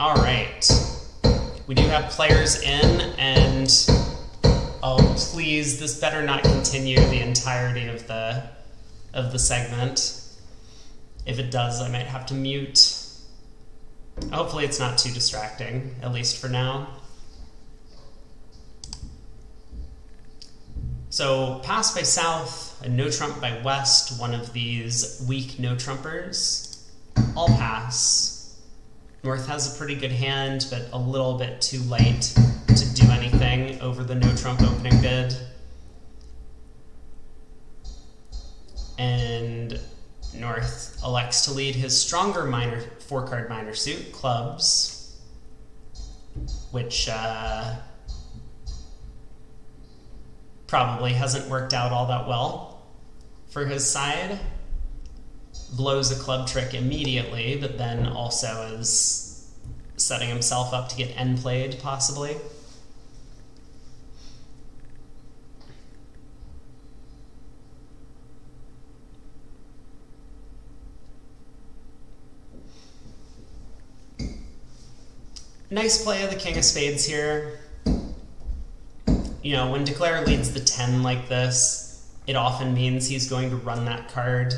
All right. We do have players in, and oh, please, this better not continue the entirety of the segment. If it does, I might have to mute. Hopefully it's not too distracting, at least for now. So, pass by South, a no trump by West, one of these weak no trumpers. All pass. North has a pretty good hand, but a little bit too light to do anything over the no trump opening bid. And North elects to lead his stronger minor 4-card minor suit, clubs, which probably hasn't worked out all that well for his side. Blows a club trick immediately, but then also is setting himself up to get end played, possibly. Nice play of the king of spades here. You know, when Declare leads the 10 like this, it often means he's going to run that card.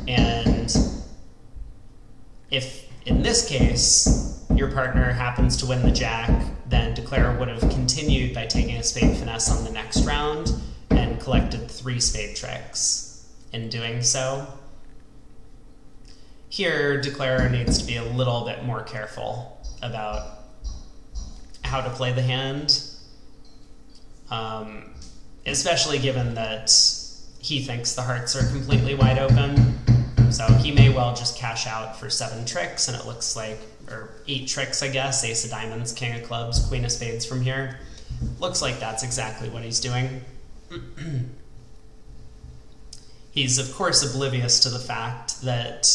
And if, in this case, your partner happens to win the jack, then Declare would have continued by taking a spade finesse on the next round and collected 3 spade tricks in doing so. Here, Declare needs to be a little bit more careful about how to play the hand, especially given that he thinks the hearts are completely wide open. So he may well just cash out for 7 tricks, and it looks like, or 8 tricks, I guess, ace of diamonds, king of clubs, queen of spades from here. Looks like that's exactly what he's doing. He's, of course, oblivious to the fact that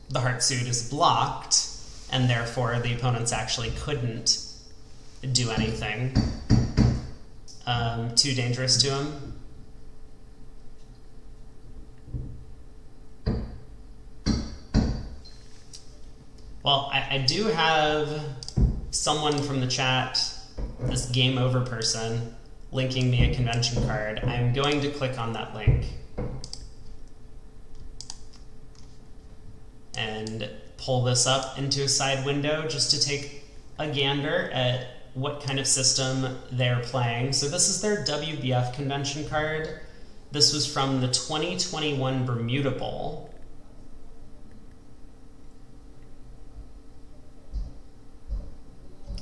the heart suit is blocked, and therefore the opponents actually couldn't do anything too dangerous to him. Well, I do have someone from the chat, this game over person, linking me a convention card. I'm going to click on that link and pull this up into a side window just to take a gander at what kind of system they're playing. So this is their WBF convention card. This was from the 2021 Bermuda Bowl.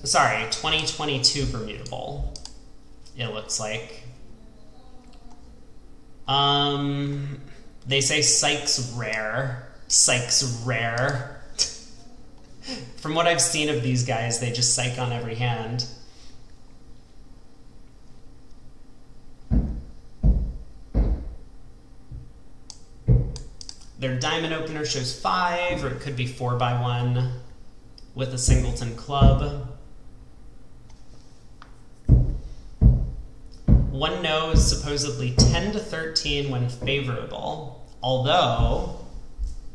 Sorry, 2022 Bermuda Bowl, it looks like. They say Sykes rare. Sykes rare. From what I've seen of these guys, they just psych on every hand. Their diamond opener shows 5, or it could be 4x1 with a singleton club. One no is supposedly 10 to 13 when favorable, although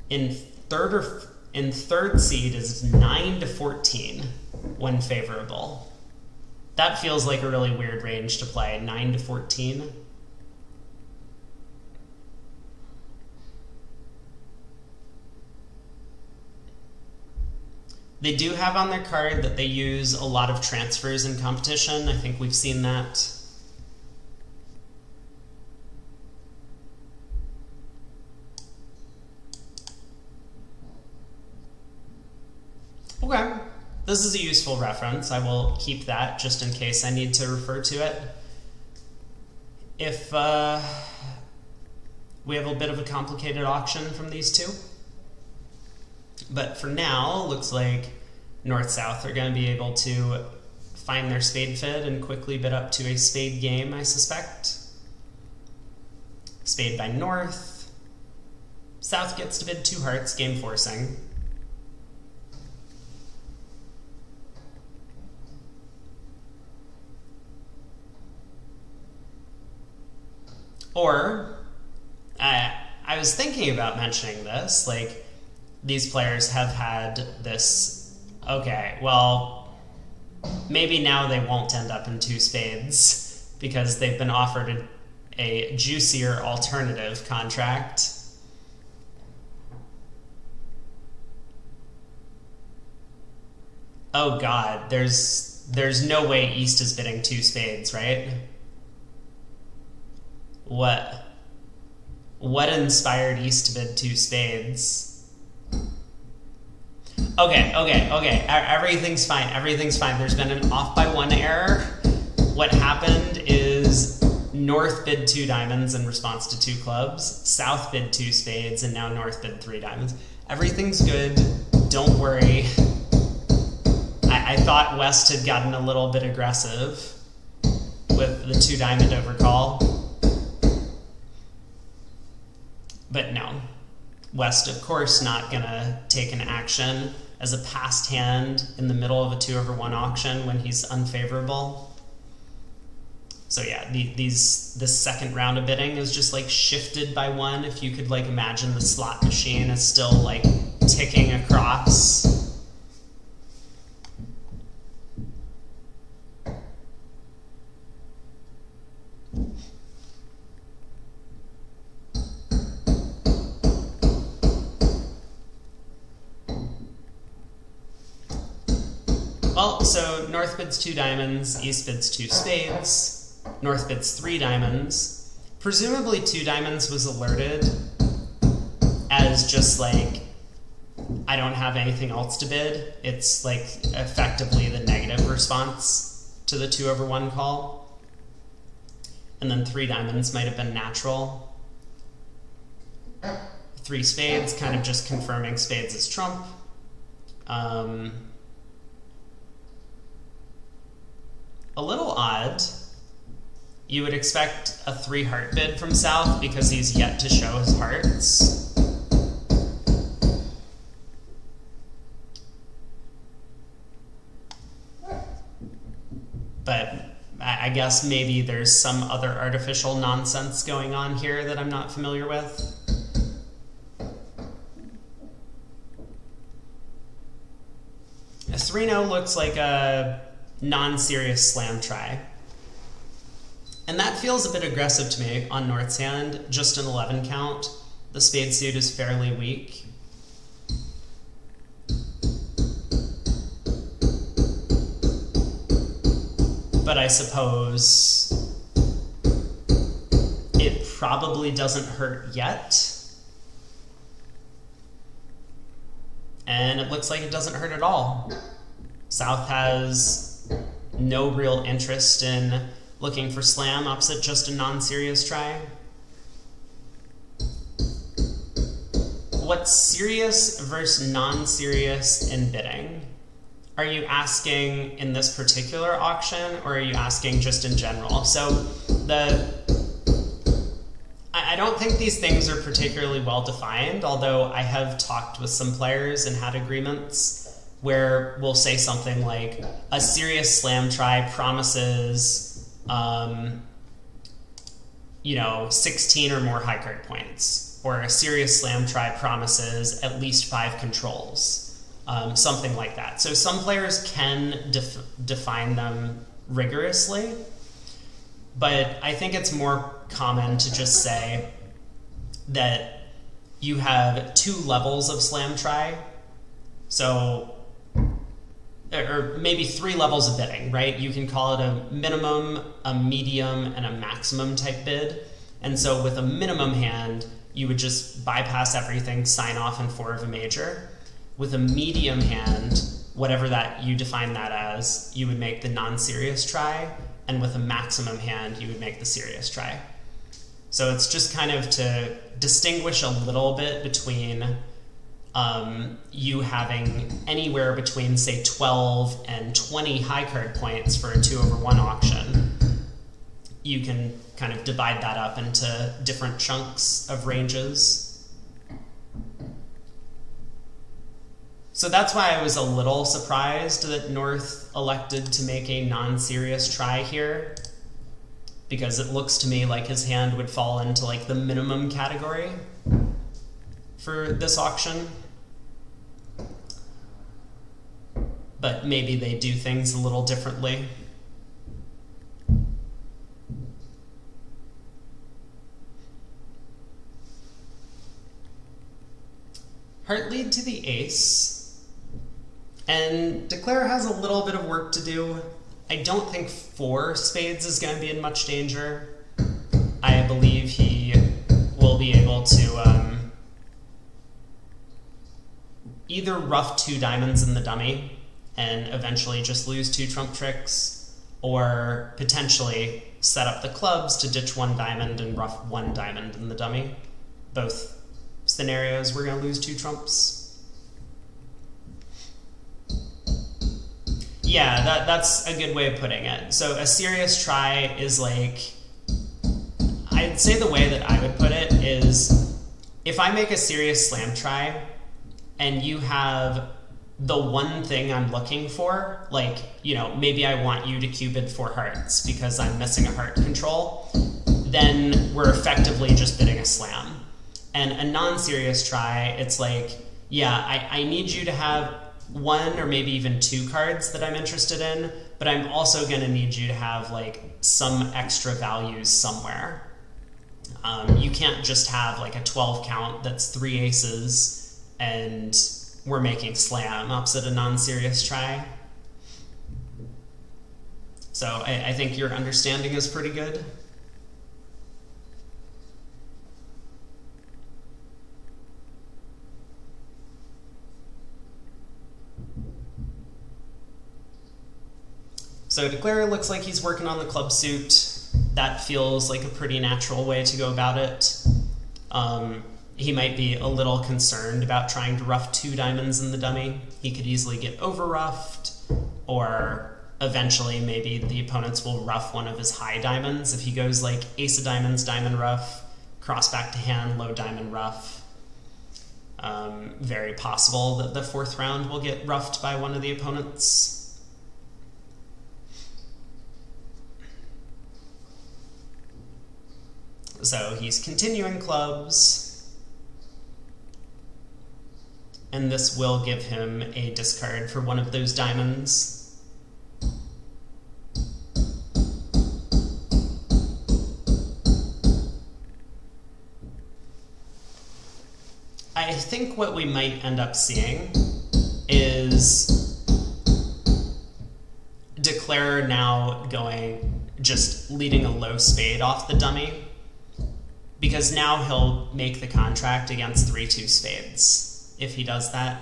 in third seed is 9 to 14 when favorable. That feels like a really weird range to play, 9 to 14. They do have on their card that they use a lot of transfers in competition. I think we've seen that. Okay, this is a useful reference. I will keep that just in case I need to refer to it. If we have a bit of a complicated auction from these two. But for now, looks like North-South are going to be able to find their spade fid and quickly bid up to a spade game, I suspect. Spade by North. South gets to bid 2 hearts, game forcing. Or, I was thinking about mentioning this, like, these players have had this Okay, well, maybe now they won't end up in two spades because they've been offered a juicier alternative contract. Oh god, there's no way East is bidding two spades, right? What inspired East to bid two spades? Okay. Everything's fine. Everything's fine. There's been an off by one error. What happened is North bid two diamonds in response to two clubs. South bid two spades, and now North bid three diamonds. Everything's good. Don't worry. I thought West had gotten a little bit aggressive with the two diamond overcall. But no. West, of course, not gonna take an action as a passed hand in the middle of a 2/1 auction when he's unfavorable. So yeah, this second round of bidding is just like shifted by one. If you could like imagine the slot machine is still like ticking across. Well, so North bids two diamonds, East bids two spades, North bids three diamonds. Presumably two diamonds was alerted as just like, I don't have anything else to bid. It's like effectively the negative response to the 2/1 call. And then three diamonds might have been natural. Three spades, kind of just confirming spades is trump. A little odd. You would expect a three heart bid from South because he's yet to show his hearts. But I guess maybe there's some other artificial nonsense going on here that I'm not familiar with. A 3-0 looks like a non-serious slam try. And that feels a bit aggressive to me on North's hand, just an 11 count. The spade suit is fairly weak. But I suppose it probably doesn't hurt yet. And it looks like it doesn't hurt at all. South has no real interest in looking for slam opposite just a non-serious try. What's serious versus non-serious in bidding? Are you asking in this particular auction, or are you asking just in general? So I don't think these things are particularly well defined, although I have talked with some players and had agreements where we'll say something like a serious slam try promises, 16 or more high card points, or a serious slam try promises at least 5 controls, something like that. So some players can define them rigorously, but I think it's more common to just say that you have 2 levels of slam try. So, or maybe 3 levels of bidding, right? You can call it a minimum, a medium, and a maximum type bid. And so with a minimum hand, you would just bypass everything, sign off in 4 of a major. With a medium hand, whatever that you define that as, you would make the non-serious try, and with a maximum hand, you would make the serious try. So it's just kind of to distinguish a little bit between you having anywhere between, say, 12 and 20 high card points for a 2/1 auction. You can kind of divide that up into different chunks of ranges. So that's why I was a little surprised that North elected to make a non-serious try here, because it looks to me like his hand would fall into like the minimum category for this auction. but maybe they do things a little differently. Heart lead to the ace, and Declare has a little bit of work to do. I don't think 4 spades is going to be in much danger. I believe he will be able to either ruff 2 diamonds in the dummy and eventually just lose 2 trump tricks, or potentially set up the clubs to ditch 1 diamond and ruff 1 diamond in the dummy. Both scenarios, we're going to lose 2 trumps. Yeah, that's a good way of putting it. So a serious try is like, I'd say the way that I would put it is, if I make a serious slam try and you have the one thing I'm looking for, like, you know, maybe I want you to cubed 4 hearts because I'm missing a heart control, then we're effectively just bidding a slam. And a non-serious try, it's like, yeah, I need you to have 1 or maybe even 2 cards that I'm interested in, but I'm also going to need you to have like some extra values somewhere. You can't just have like a 12 count that's 3 aces and we're making slam opposite a non-serious try. So I think your understanding is pretty good. So Declare looks like he's working on the club suit. That feels like a pretty natural way to go about it. He might be a little concerned about trying to ruff 2 diamonds in the dummy. He could easily get over-ruffed, or eventually maybe the opponents will ruff one of his high diamonds if he goes like ace of diamonds, diamond ruff, cross back to hand, low diamond ruff. Very possible that the 4th round will get ruffed by one of the opponents. So he's continuing clubs, and this will give him a discard for one of those diamonds. I think what we might end up seeing is Declare now just leading a low spade off the dummy, because now he'll make the contract against 3-2 spades if he does that.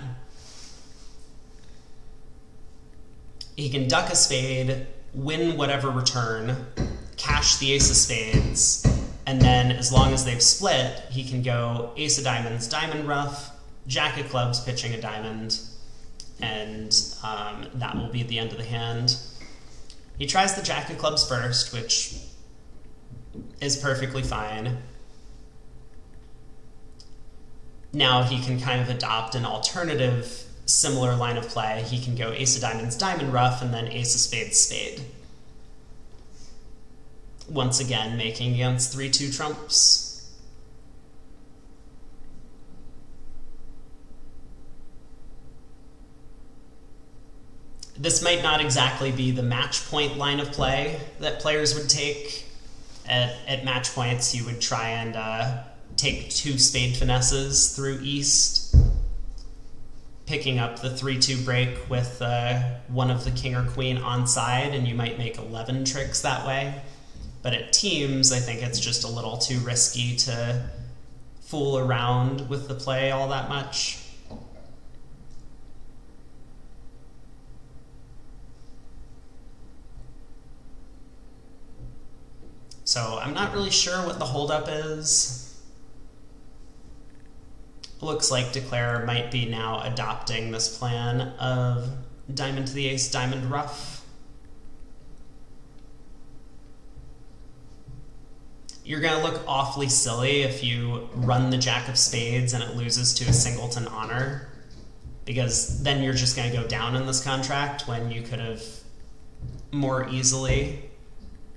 He can duck a spade, win whatever return, cash the ace of spades, and then as long as they've split, he can go ace of diamonds, diamond ruff, jack of clubs, pitching a diamond, and that will be the end of the hand. He tries the jack of clubs first, which is perfectly fine. Now he can kind of adopt an alternative similar line of play. He can go ace of diamonds, diamond ruff, and then ace of spades, spade. Once again, making against 3-2 trumps. This might not exactly be the match point line of play that players would take. At match points, you would try and take 2 spade finesses through east, picking up the 3-2 break with one of the king or queen on side, and you might make 11 tricks that way. But at teams, I think it's just a little too risky to fool around with the play all that much. So I'm not really sure what the holdup is. Looks like Declare might be now adopting this plan of diamond to the ace, diamond ruff. You're going to look awfully silly if you run the jack of spades and it loses to a singleton honor, because then you're just going to go down in this contract when you could have more easily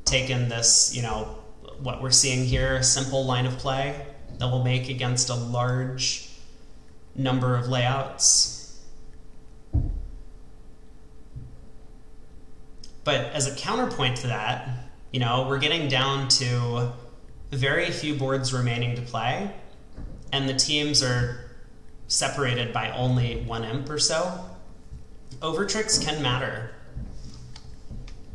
taken this, you know, what we're seeing here, a simple line of play that will make against a large number of layouts. But as a counterpoint to that, you know, we're getting down to very few boards remaining to play, and the teams are separated by only 1 imp or so. Overtricks can matter.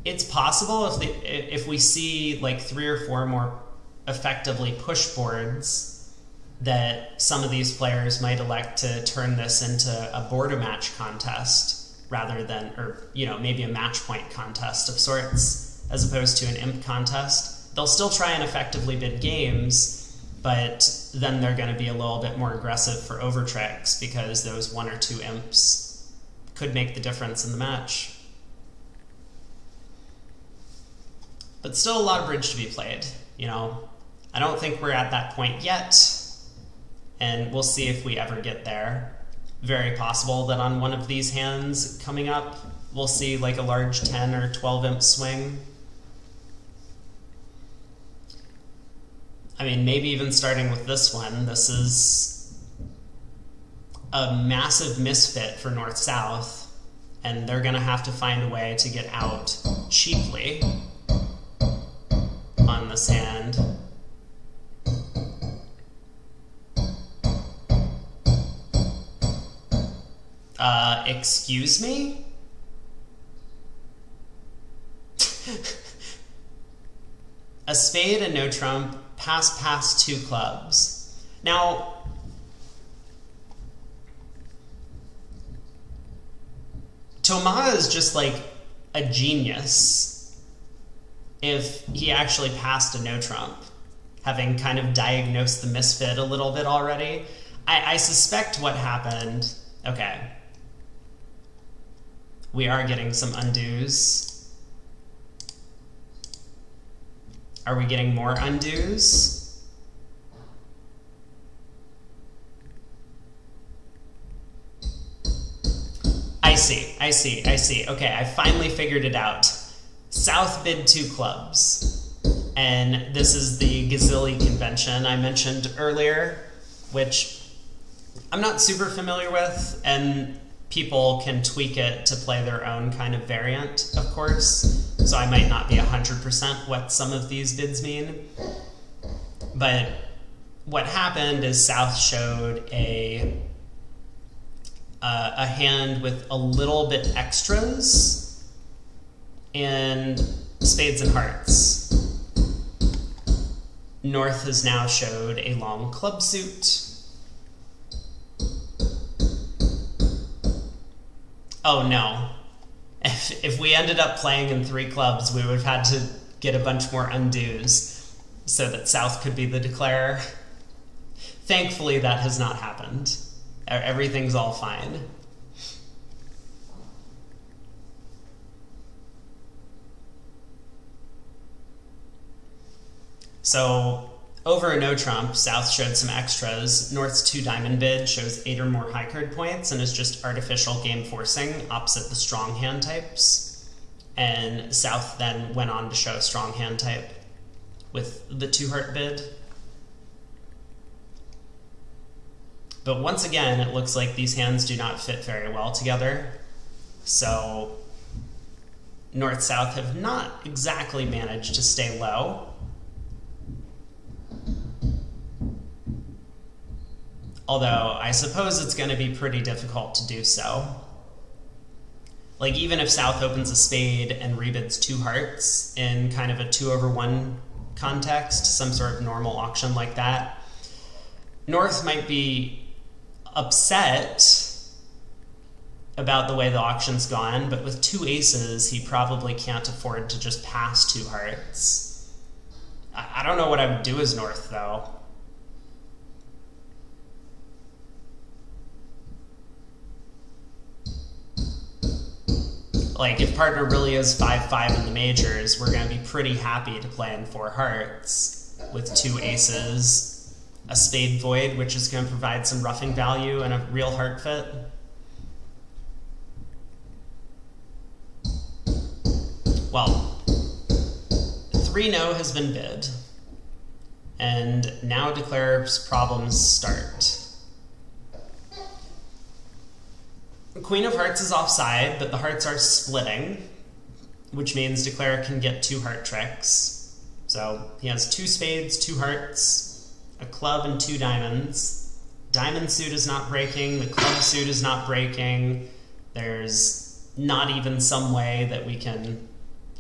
It's possible if we see like 3 or 4 more effectively push boards that some of these players might elect to turn this into a border match contest rather than, or you know, maybe a match point contest of sorts as opposed to an imp contest. They'll still try and effectively bid games, but then they're going to be a little bit more aggressive for overtricks because those 1 or 2 imps could make the difference in the match. But still a lot of bridge to be played, you know. I don't think we're at that point yet, and we'll see if we ever get there. Very possible that on one of these hands coming up, we'll see like a large 10 or 12 imp swing. I mean, maybe even starting with this one, this is a massive misfit for North-South, and they're going to have to find a way to get out cheaply on this hand. Excuse me? A spade and no trump, pass 2 clubs. Now, Tomaha is just like a genius if he actually passed a no trump, having kind of diagnosed the misfit a little bit already. I suspect what happened. Okay. We are getting some undos. Are we getting more undos? I see. Okay, I finally figured it out. South bid 2 clubs. And this is the Gazilli convention I mentioned earlier, which I'm not super familiar with, and people can tweak it to play their own kind of variant, of course. So I might not be 100% what some of these bids mean. But what happened is South showed a hand with a little bit extras and spades and hearts. North has now showed a long club suit. Oh no. If we ended up playing in 3 clubs, we would have had to get a bunch more undos so that South could be the declarer. Thankfully, that has not happened. Everything's all fine. So, over a no trump, South showed some extras. North's 2 diamond bid shows 8 or more high card points and is just artificial game forcing opposite the strong hand types. And South then went on to show a strong hand type with the 2 heart bid. But once again, it looks like these hands do not fit very well together. So North-South have not exactly managed to stay low. Although, I suppose it's going to be pretty difficult to do so. Like, even if South opens a spade and rebids 2 hearts in kind of a 2/1 context, some sort of normal auction like that, North might be upset about the way the auction's gone, but with 2 aces, he probably can't afford to just pass 2 hearts. I don't know what I would do as North, though. Like, if partner really is 5-5 in the majors, we're going to be pretty happy to play in 4 hearts with 2 aces, a spade void, which is going to provide some roughing value and a real heart fit. Well, 3-no has been bid, and now declare's problems start. Queen of Hearts is offside, but the hearts are splitting. which means Declare can get 2 heart tricks. So he has 2 spades, 2 hearts, a club, and 2 diamonds. Diamond suit is not breaking, the club suit is not breaking. There's not even some way that we can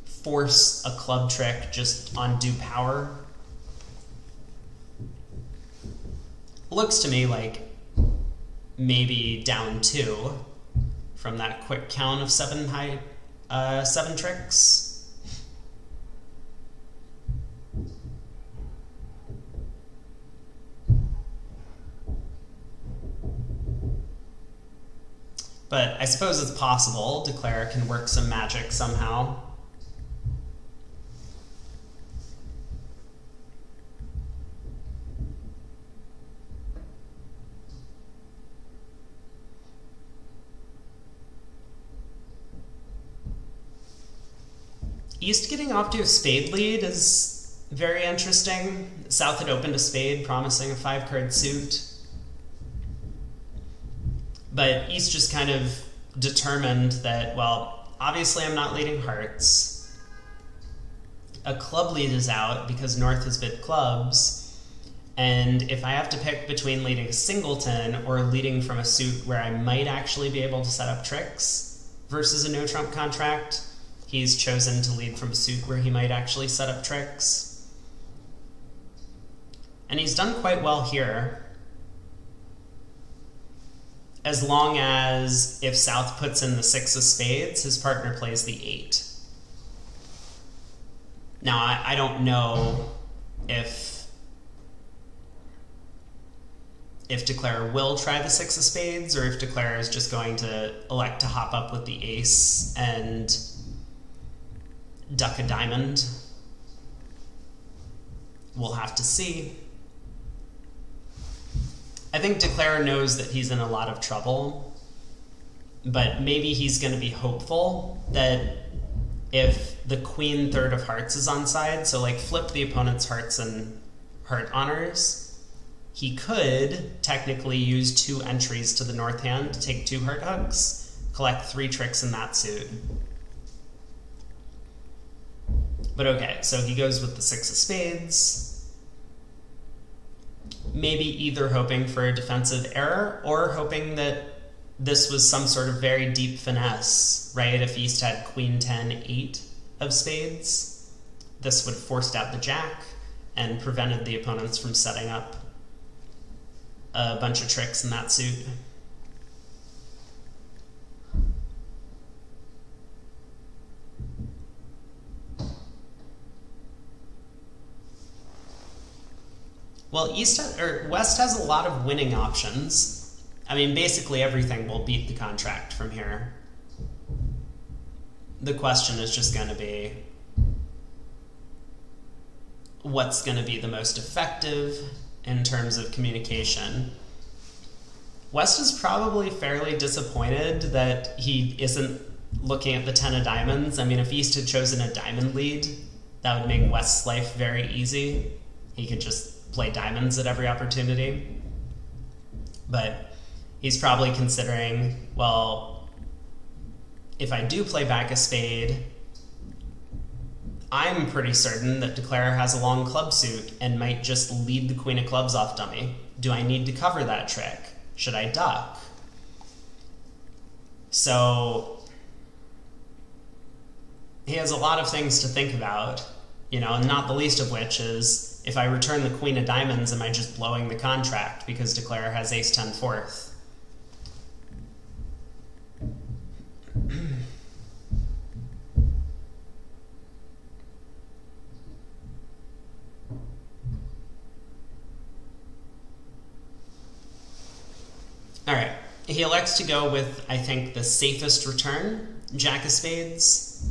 force a club trick just on due power. Looks to me like maybe down 2 from that quick count of 7 tricks. But I suppose it's possible Declare can work some magic somehow. East getting off to a spade lead is very interesting. South had opened a spade, promising a 5-card suit. But East just kind of determined that, well, obviously I'm not leading hearts. A club lead is out because North has bid clubs. And if I have to pick between leading a singleton or leading from a suit where I might actually be able to set up tricks versus a no-trump contract, he's chosen to lead from a suit where he might actually set up tricks. And he's done quite well here, as long as if South puts in the 6 of spades, his partner plays the 8. Now, I don't know if Declare will try the 6 of spades, or if Declare is just going to elect to hop up with the ace and duck a diamond. We'll have to see. I think Declare knows that he's in a lot of trouble, but maybe he's going to be hopeful that if the queen 3rd of hearts is on side, so like flip the opponent's hearts and heart honors, he could technically use 2 entries to the north hand to take 2 heart hooks, collect 3 tricks in that suit. But okay, so he goes with the 6 of spades. Maybe either hoping for a defensive error or hoping that this was some sort of very deep finesse, right? If East had queen 10, 8 of spades, this would have forced out the jack and prevented the opponents from setting up a bunch of tricks in that suit. Well, West has a lot of winning options. I mean, basically everything will beat the contract from here. The question is just going to be, what's going to be the most effective in terms of communication? West is probably fairly disappointed that he isn't looking at the 10 of diamonds. I mean, if East had chosen a diamond lead, that would make West's life very easy. He could just play diamonds at every opportunity. But he's probably considering, well, if I do play back a spade, I'm pretty certain that Declare has a long club suit and might just lead the queen of clubs off dummy. Do I need to cover that trick? Should I duck? So he has a lot of things to think about, and not the least of which is, if I return the queen of diamonds, am I just blowing the contract because Declare has ace 10 fourth? All right, he elects to go with, I think, the safest return, jack of spades.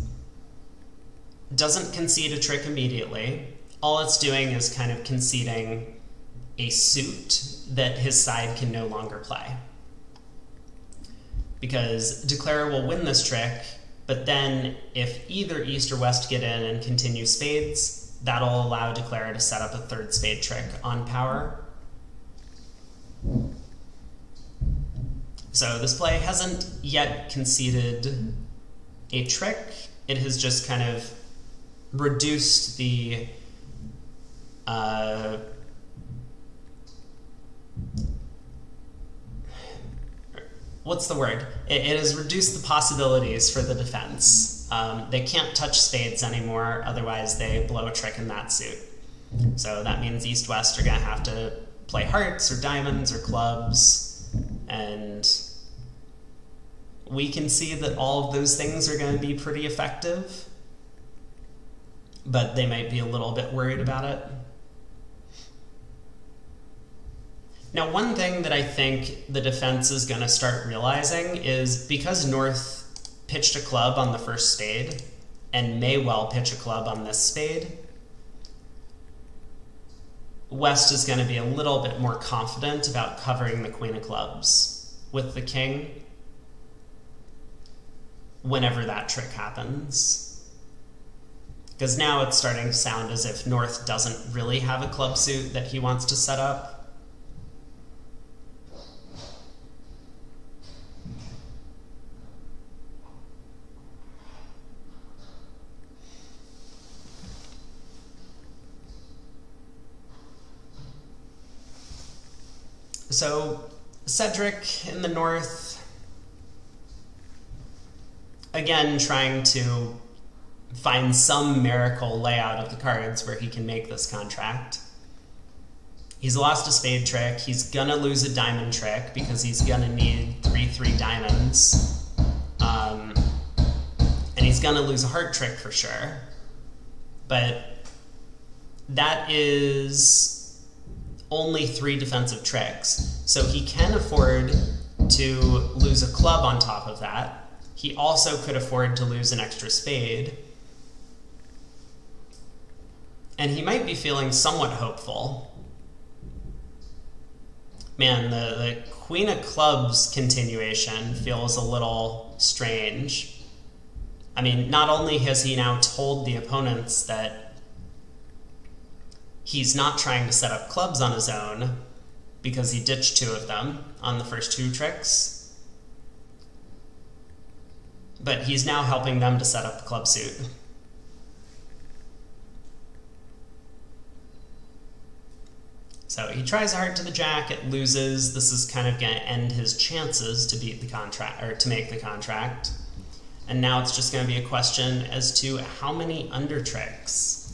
Doesn't concede a trick immediately. All it's doing is kind of conceding a suit that his side can no longer play. Because Declare will win this trick, but then if either East or West get in and continue spades, that'll allow Declare to set up a 3rd spade trick on power. So this play hasn't yet conceded a trick. it has just kind of reduced the what's the word? It has reduced the possibilities for the defense. They can't touch spades anymore, otherwise they blow a trick in that suit. So that means East-West are going to have to play hearts or diamonds or clubs, and we can see that all of those things are going to be pretty effective, but they might be a little bit worried about it. Now, one thing that I think the defense is going to start realizing is because North pitched a club on the first spade and may well pitch a club on this spade, West is going to be a little bit more confident about covering the queen of clubs with the king whenever that trick happens. Because now it's starting to sound as if North doesn't really have a club suit that he wants to set up. So Cedric in the North, again trying to find some miracle layout of the cards where he can make this contract. He's lost a spade trick. He's gonna lose a diamond trick because he's gonna need 3/3 diamonds. And he's gonna lose a heart trick for sure. But that is only 3 defensive tricks. So he can afford to lose a club on top of that. He also could afford to lose an extra spade. And he might be feeling somewhat hopeful. Man, the Queen of Clubs continuation feels a little strange. I mean, not only has he now told the opponents that he's not trying to set up clubs on his own because he ditched 2 of them on the first 2 tricks, but he's now helping them to set up the club suit. So he tries hard to the jack, it loses. This is kind of going to end his chances to beat the contract, or to make the contract. And now it's just going to be a question as to how many under tricks.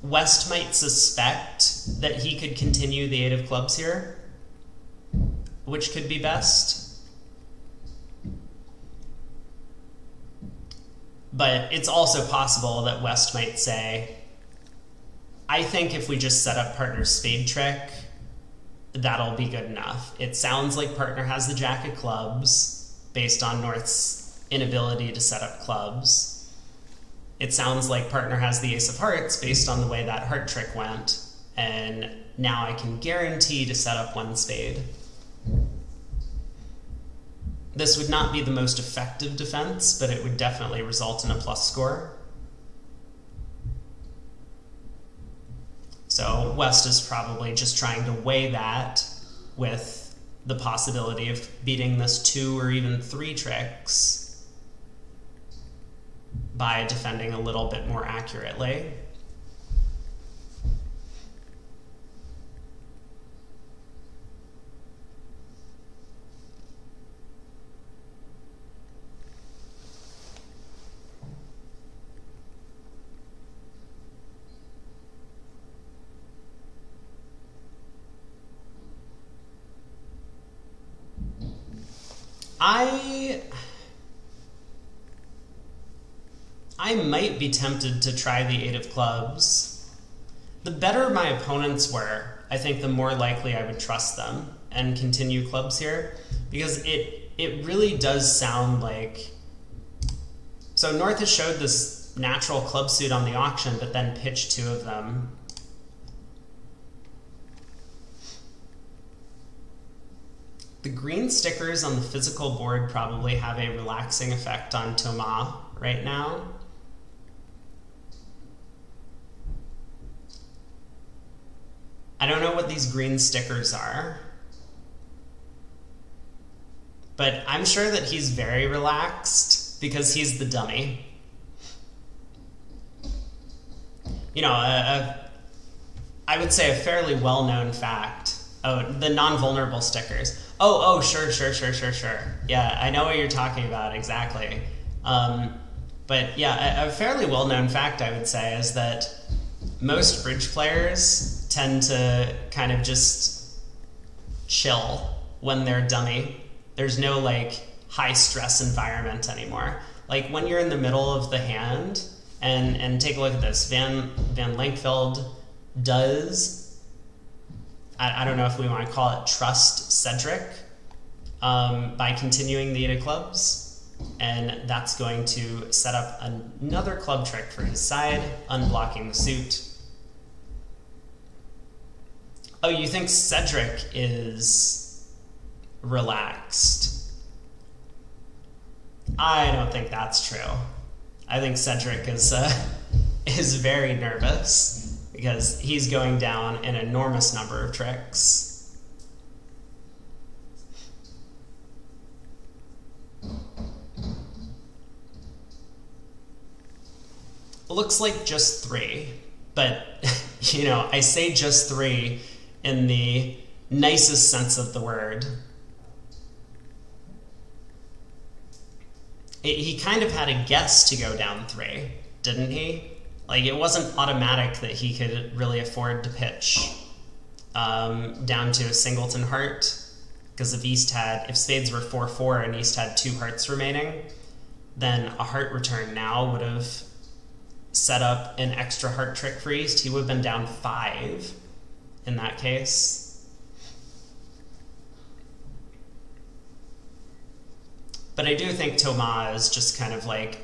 West might suspect that he could continue the 8 of clubs here, which could be best. But it's also possible that West might say, I think if we just set up partner's spade trick, that'll be good enough. It sounds like partner has the jack of clubs based on North's inability to set up clubs. It sounds like partner has the ace of hearts based on the way that heart trick went, and now I can guarantee to set up 1 spade. This would not be the most effective defense, but it would definitely result in a plus score. So West is probably just trying to weigh that with the possibility of beating this 2 or even 3 tricks by defending a little bit more accurately. I might be tempted to try the 8 of clubs. The better my opponents were, I think the more likely I would trust them and continue clubs here, because it really does sound like... So North has showed this natural club suit on the auction, but then pitched 2 of them. The green stickers on the physical board probably have a relaxing effect on Thomas right now. I don't know what these green stickers are, but I'm sure that he's very relaxed. because he's the dummy. You know, I would say a fairly well-known fact. Oh, the non-vulnerable stickers. Oh, sure. Yeah, I know what you're talking about, exactly. But yeah, a fairly well-known fact, I would say, is that most bridge players tend to kind of just chill when they're dummy. There's no, like, high-stress environment anymore. Like, when you're in the middle of the hand, and take a look at this, Van Lankveld does, I don't know if we want to call it trust Cedric, by continuing the 8 of clubs. And that's going to set up another club trick for his side, unblocking the suit. Oh, you think Cedric is relaxed? I don't think that's true. I think Cedric is very nervous because he's going down an enormous number of tricks. Looks like just 3, but, you know, I say just 3 in the nicest sense of the word. He kind of had a guess to go down 3, didn't he? Like, it wasn't automatic that he could really afford to pitch down to a singleton heart, because if spades were 4-4 and East had 2 hearts remaining, then a heart return now would have set up an extra heart trick for East. He would have been down 5 in that case. But I do think Thomas is just kind of like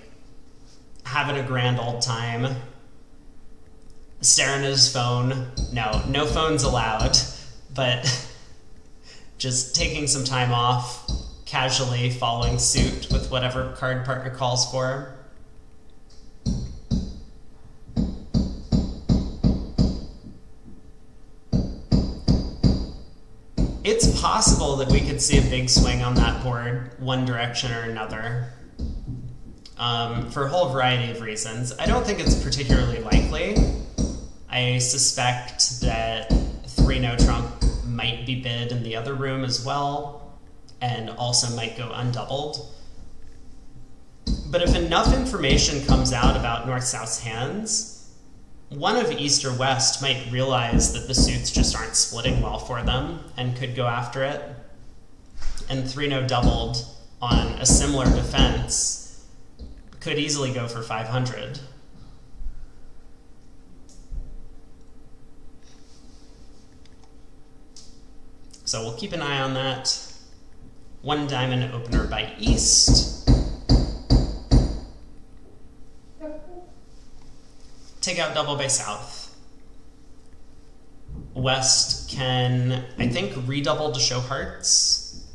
having a grand old time, staring at his phone. No phones allowed, but just taking some time off, casually following suit with whatever card partner calls for. It's possible that we could see a big swing on that board, one direction or another, for a whole variety of reasons. I don't think it's particularly likely. I suspect that 3-no trump might be bid in the other room as well, and also might go undoubled. But if enough information comes out about North-South's hands, one of East or West might realize that the suits just aren't splitting well for them and could go after it. And 3-no doubled on a similar defense could easily go for 500. So we'll keep an eye on that. 1 diamond opener by East. Take out double by South. West can, I think, redouble to show hearts.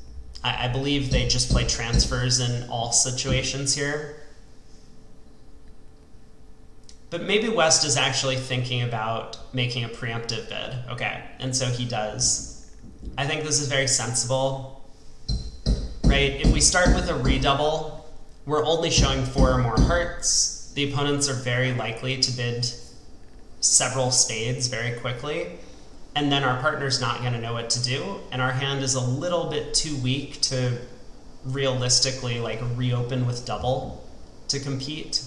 I believe they just play transfers in all situations here. But maybe West is actually thinking about making a preemptive bid. Okay, and so he does. I think this is very sensible, right? If we start with a redouble, we're only showing 4 or more hearts. The opponents are very likely to bid several spades very quickly, and then our partner's not going to know what to do, and our hand is a little bit too weak to realistically like reopen with double to compete,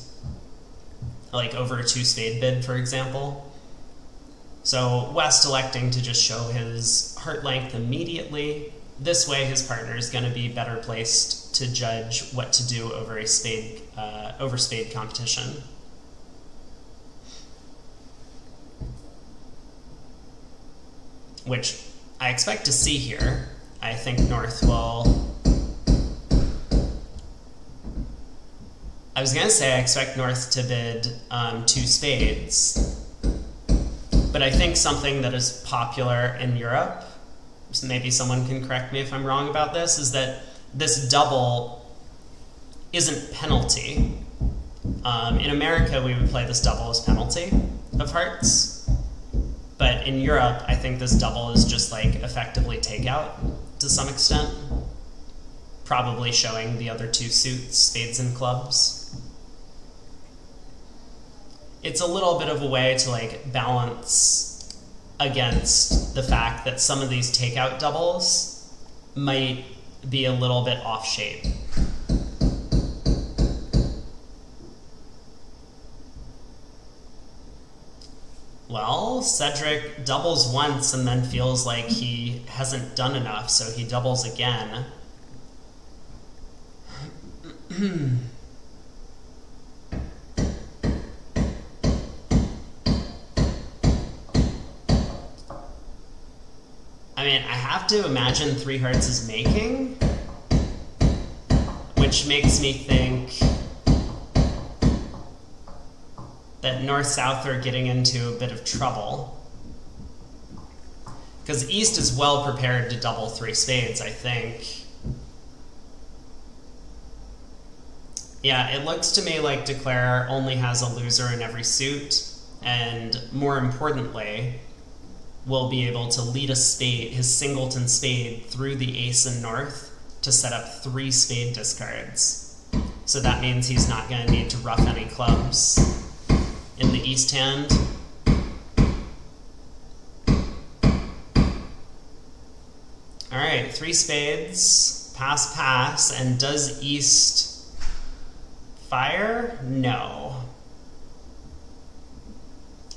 like over a 2-spade bid, for example. So West electing to just show his heart length immediately. This way his partner is going to be better placed to judge what to do over a spade competition. Which I expect to see here. I think North will... I was going to say I expect North to bid 2 spades, but I think something that is popular in Europe, so maybe someone can correct me if I'm wrong about this, is that this double isn't penalty. In America, we would play this double as penalty of hearts, but in Europe, I think this double is just like effectively takeout to some extent. probably showing the other two suits, spades and clubs. It's a little bit of a way to like balance against the fact that some of these takeout doubles might be a little bit off shape. Well, Cedric doubles once and then feels like he hasn't done enough, so he doubles again. I mean, I have to imagine 3 hearts is making, which makes me think that North-South are getting into a bit of trouble. Because East is well prepared to double 3 spades, I think. Yeah, it looks to me like Declare only has a loser in every suit, and more importantly, will be able to lead a spade, his singleton spade, through the ace and North to set up 3 spade discards. So that means he's not going to need to ruff any clubs in the East hand. Alright, 3 spades, pass, pass, and does East fire? No.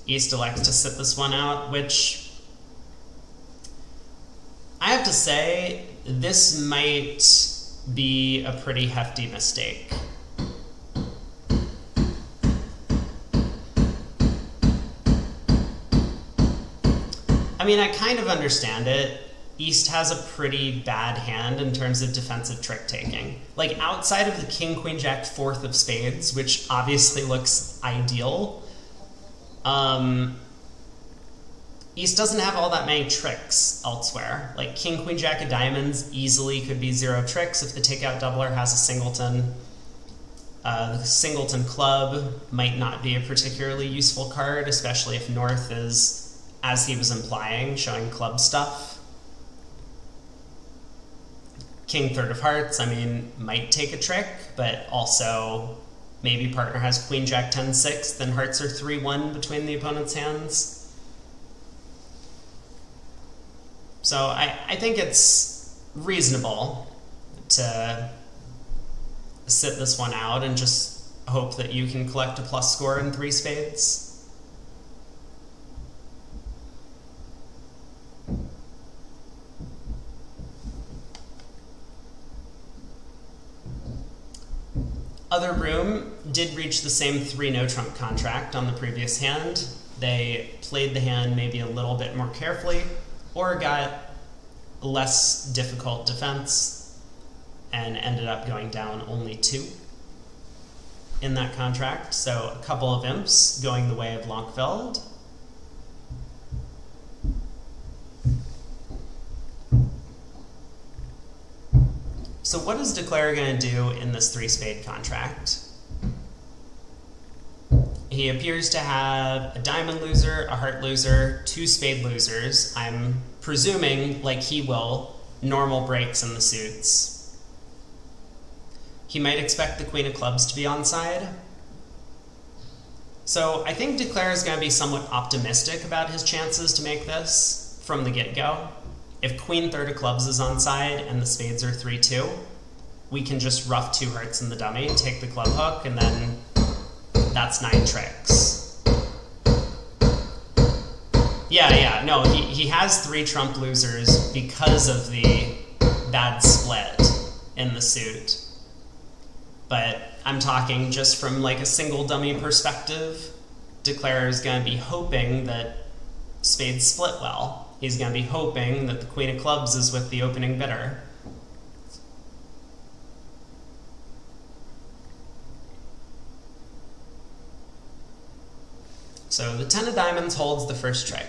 East elects to sit this one out, which I have to say, this might be a pretty hefty mistake. I mean, I kind of understand it. East has a pretty bad hand in terms of defensive trick taking. Like, outside of the king, queen, jack, 4th of spades, which obviously looks ideal, East doesn't have all that many tricks elsewhere. Like, king, queen, jack of diamonds easily could be 0 tricks if the takeout doubler has a singleton. The singleton club might not be a particularly useful card, especially if North is, as he was implying, showing club stuff. King, 3rd of hearts, I mean, might take a trick, but also maybe partner has queen, jack, 10, 6, then hearts are 3-1 between the opponent's hands. So I think it's reasonable to sit this one out and just hope that you can collect a plus score in 3 spades. Other room did reach the same 3 no-trump contract on the previous hand. They played the hand maybe a little bit more carefully, or got less difficult defense and ended up going down only 2 in that contract. So a couple of imps going the way of Lankveld. So what is Declare going to do in this 3-spade contract? He appears to have a diamond loser, a heart loser, 2 spade losers. I'm presuming, like he will, normal breaks in the suits. He might expect the queen of clubs to be onside. So I think Declare is going to be somewhat optimistic about his chances to make this from the get-go. If queen, 3rd of clubs is onside and the spades are 3-2, we can just ruff 2 hearts in the dummy, take the club hook, and then that's 9 tricks. Yeah, no, he has 3 trump losers because of the bad split in the suit. But I'm talking just from like a single dummy perspective. Declare is going to be hoping that spades split well. He's going to be hoping that the queen of clubs is with the opening bidder. So the 10 of diamonds holds the first trick.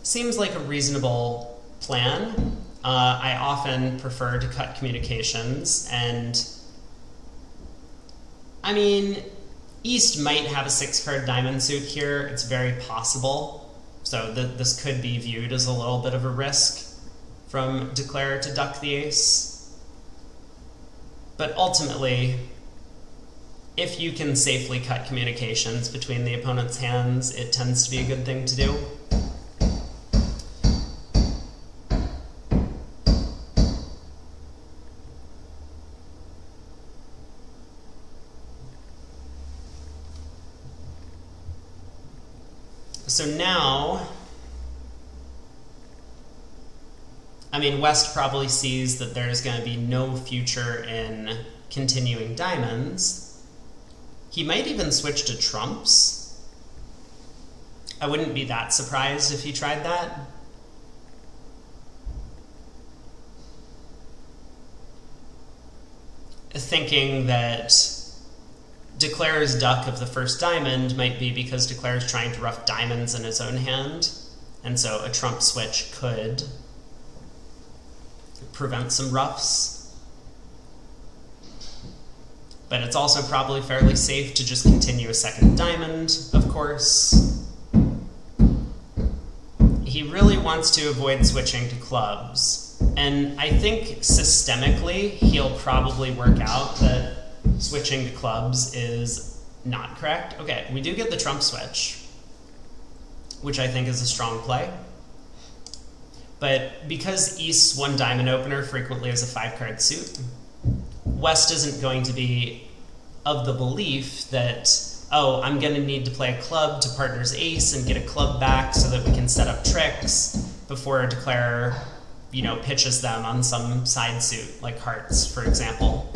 Seems like a reasonable plan. I often prefer to cut communications, and I mean, East might have a 6-card diamond suit here. It's very possible. So this could be viewed as a little bit of a risk. from declare to duck the ace. But ultimately, if you can safely cut communications between the opponent's hands, it tends to be a good thing to do. So now, I mean, West probably sees that there's going to be no future in continuing diamonds. He might even switch to trumps. I wouldn't be that surprised if he tried that. Thinking that Declare's duck of the first diamond might be because Declare's trying to ruff diamonds in his own hand, and so a trump switch could prevent some ruffs. But it's also probably fairly safe to just continue a second diamond, of course. He really wants to avoid switching to clubs, and I think systemically he'll probably work out that switching to clubs is not correct. Okay, we do get the trump switch, which I think is a strong play. But because East's one diamond opener frequently is a 5-card suit, West isn't going to be of the belief that, oh, I'm going to need to play a club to partner's ace and get a club back so that we can set up tricks before a declarer, you know, pitches them on some side suit, like hearts, for example.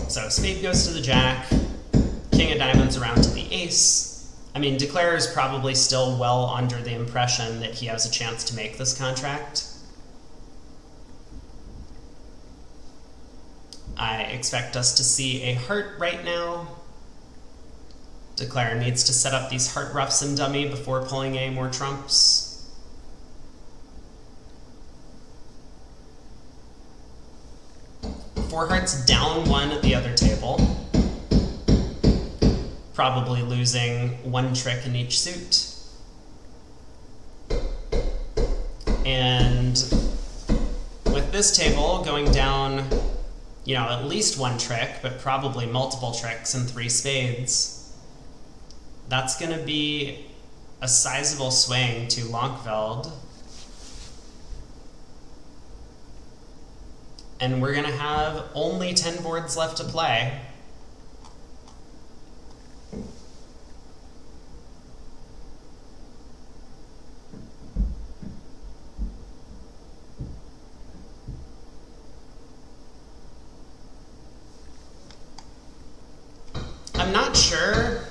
So spade goes to the jack, king of diamonds around to the ace. I mean, declarer is probably still well under the impression that he has a chance to make this contract. I expect us to see a heart right now. Declarer needs to set up these heart ruffs in dummy before pulling any more trumps. Four hearts down one at the other table. Probably losing one trick in each suit. And with this table going down, you know, at least one trick, but probably multiple tricks and 3 spades, that's going to be a sizable swing to Lankveld. And we're going to have only 10 boards left to play. I'm not sure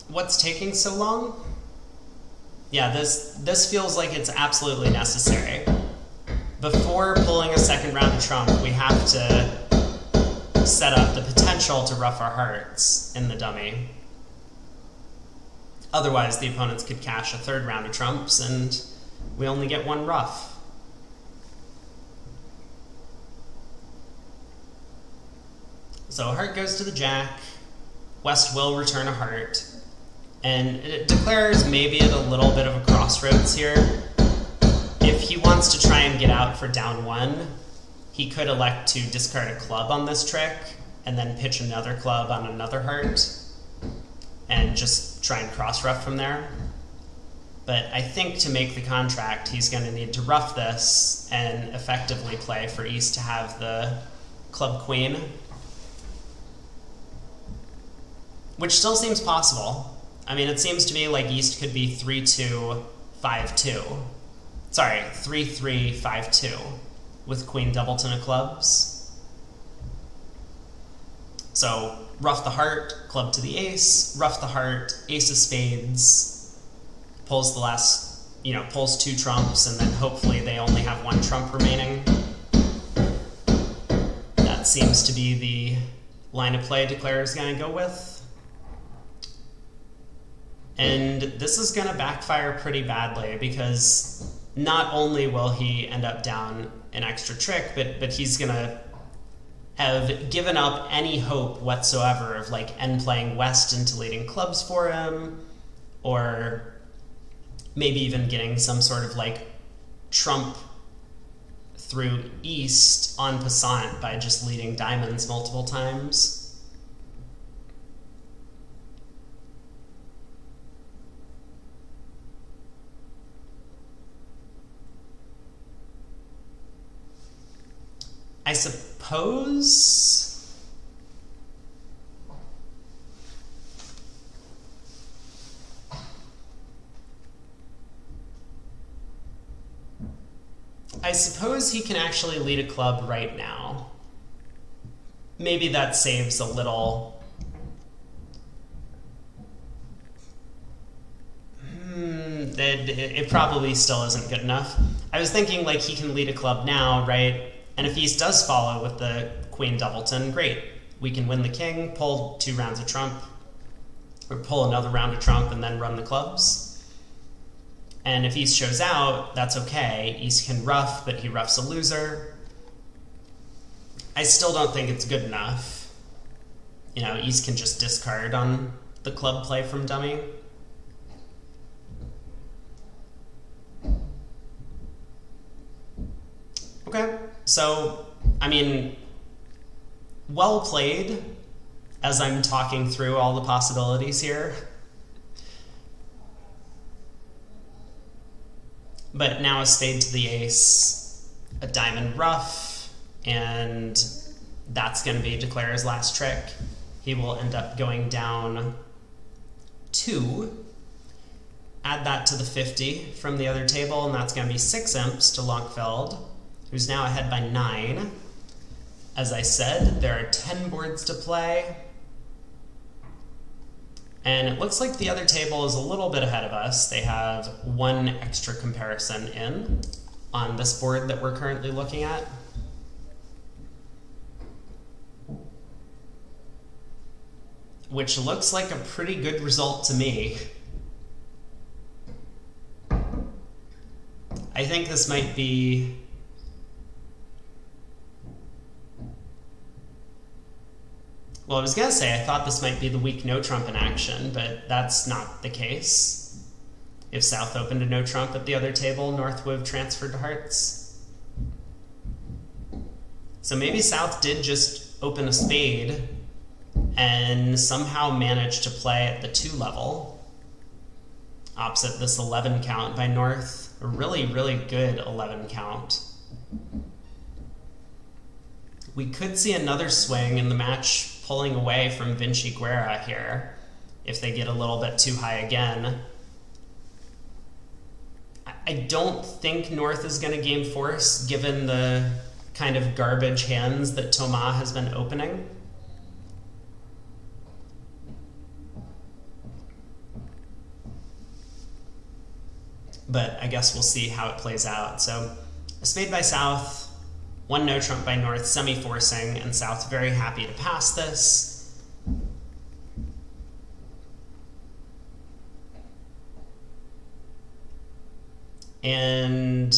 what's taking so long. Yeah, this feels like it's absolutely necessary. Before pulling a second round of trump, we have to set up the potential to ruff our hearts in the dummy. Otherwise, the opponents could cash a third round of trumps, and we only get one ruff. So a heart goes to the jack. West will return a heart. And it declares maybe at a little bit of a crossroads here. If he wants to try and get out for down one, he could elect to discard a club on this trick and then pitch another club on another heart and just try and cross-ruff from there. But I think to make the contract, he's going to need to ruff this and effectively play for East to have the club queen, which still seems possible. I mean, it seems to me like East could be 3-2, 5-2. Sorry, 3-3, 5-2 with queen doubleton of clubs. So ruff the heart, club to the ace, ruff the heart, ace of spades, pulls the last, you know, pulls 2 trumps, and then hopefully they only have 1 trump remaining. That seems to be the line of play declarer is going to go with. And this is going to backfire pretty badly because not only will he end up down an extra trick, but he's going to have given up any hope whatsoever of like N playing West into leading clubs for him, or maybe even getting some sort of like trump through East en passant by just leading diamonds multiple times. I suppose he can actually lead a club right now. Maybe that saves a little. It probably still isn't good enough. I was thinking like he can lead a club now, right? And if East does follow with the Queen Doubleton, great. We can win the King, pull 2 rounds of trump, or pull another round of trump and then run the clubs. And if East shows out, that's okay. East can ruff, but he ruffs a loser. I still don't think it's good enough. You know, East can just discard on the club play from dummy. Okay, so, I mean, well played as I'm talking through all the possibilities here. But now a spade to the ace, a diamond ruff, and that's going to be Declare's last trick. He will end up going down 2. Add that to the 50 from the other table, and that's going to be 6 imps to Lankveld, who's now ahead by 9. As I said, there are 10 boards to play. And it looks like the other table is a little bit ahead of us. They have 1 extra comparison in on this board that we're currently looking at. Which looks like a pretty good result to me. I think this might be... Well, I was going to say I thought this might be the weak no trump in action, but that's not the case. If South opened a no trump at the other table, North would have transferred to hearts. So maybe South did just open a spade and somehow managed to play at the 2 level, opposite this 11 count by North. A really, really good 11 count. We could see another swing in the match pulling away from Vinciguerra here if they get a little bit too high again. I don't think North is going to game force given the kind of garbage hands that Thomas has been opening. But I guess we'll see how it plays out. So a spade by South, 1 no trump by North, semi-forcing, and South very happy to pass this. And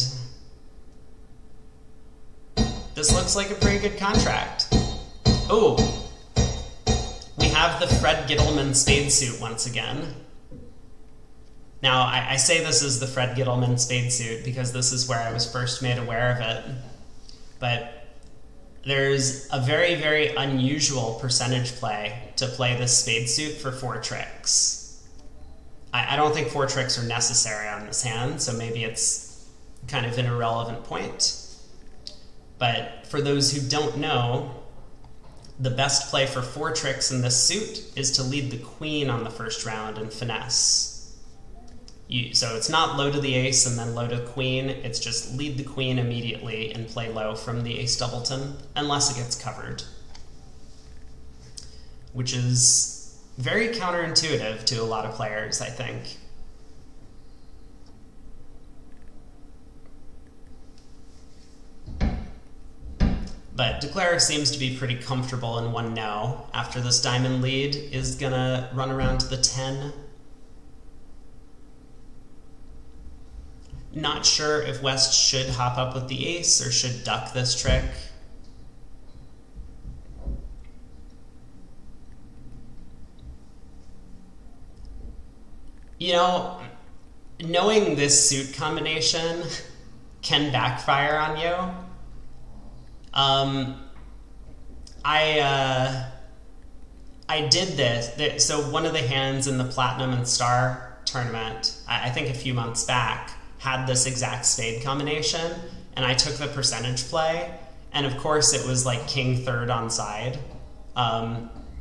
this looks like a pretty good contract. Oh, we have the Fred Gittleman spade suit once again. Now, I say this is the Fred Gittleman spade suit because this is where I was first made aware of it. But there's a very, very unusual percentage play to play this spade suit for 4 tricks. I don't think 4 tricks are necessary on this hand, so maybe it's kind of an irrelevant point. But for those who don't know, the best play for 4 tricks in this suit is to lead the queen on the first round and finesse. So it's not low to the ace and then low to the queen, it's just lead the queen immediately and play low from the ace doubleton, unless it gets covered. Which is very counterintuitive to a lot of players, I think. But Declare seems to be pretty comfortable in 1 no. After this diamond lead is gonna run around to the 10. Not sure if West should hop up with the ace or should duck this trick. You know, knowing this suit combination can backfire on you. I did this. So one of the hands in the Platinum and Star tournament, I think a few months back, had this exact spade combination, and I took the percentage play, and of course it was like king third on side.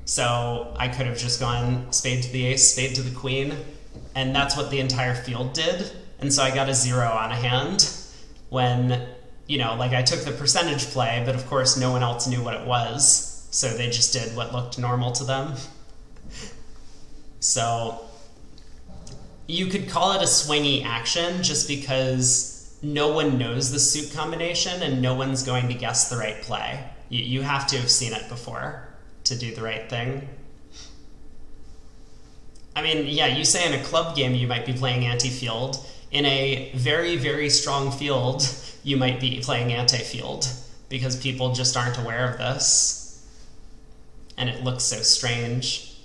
So I could have just gone spade to the ace, spade to the queen, and that's what the entire field did. And so I got a 0 on a hand when, you know, like I took the percentage play, but of course no one else knew what it was, so they just did what looked normal to them. So you could call it a swingy action just because no one knows the suit combination and no one's going to guess the right play. You have to have seen it before to do the right thing. I mean, yeah, you say in a club game you might be playing anti-field. In a very, very strong field, you might be playing anti-field because people just aren't aware of this. And it looks so strange.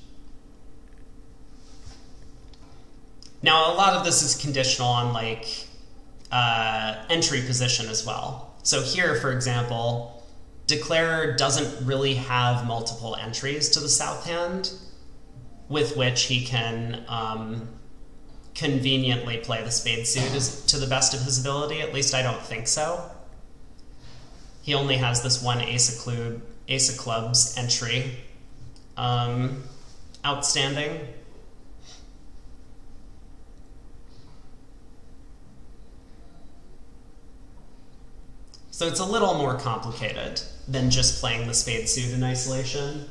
Now, a lot of this is conditional on, like, entry position as well. So here, for example, Declarer doesn't really have multiple entries to the south hand with which he can conveniently play the spade suit to the best of his ability. At least I don't think so. He only has this one ace of clubs entry outstanding. So it's a little more complicated than just playing the spade suit in isolation.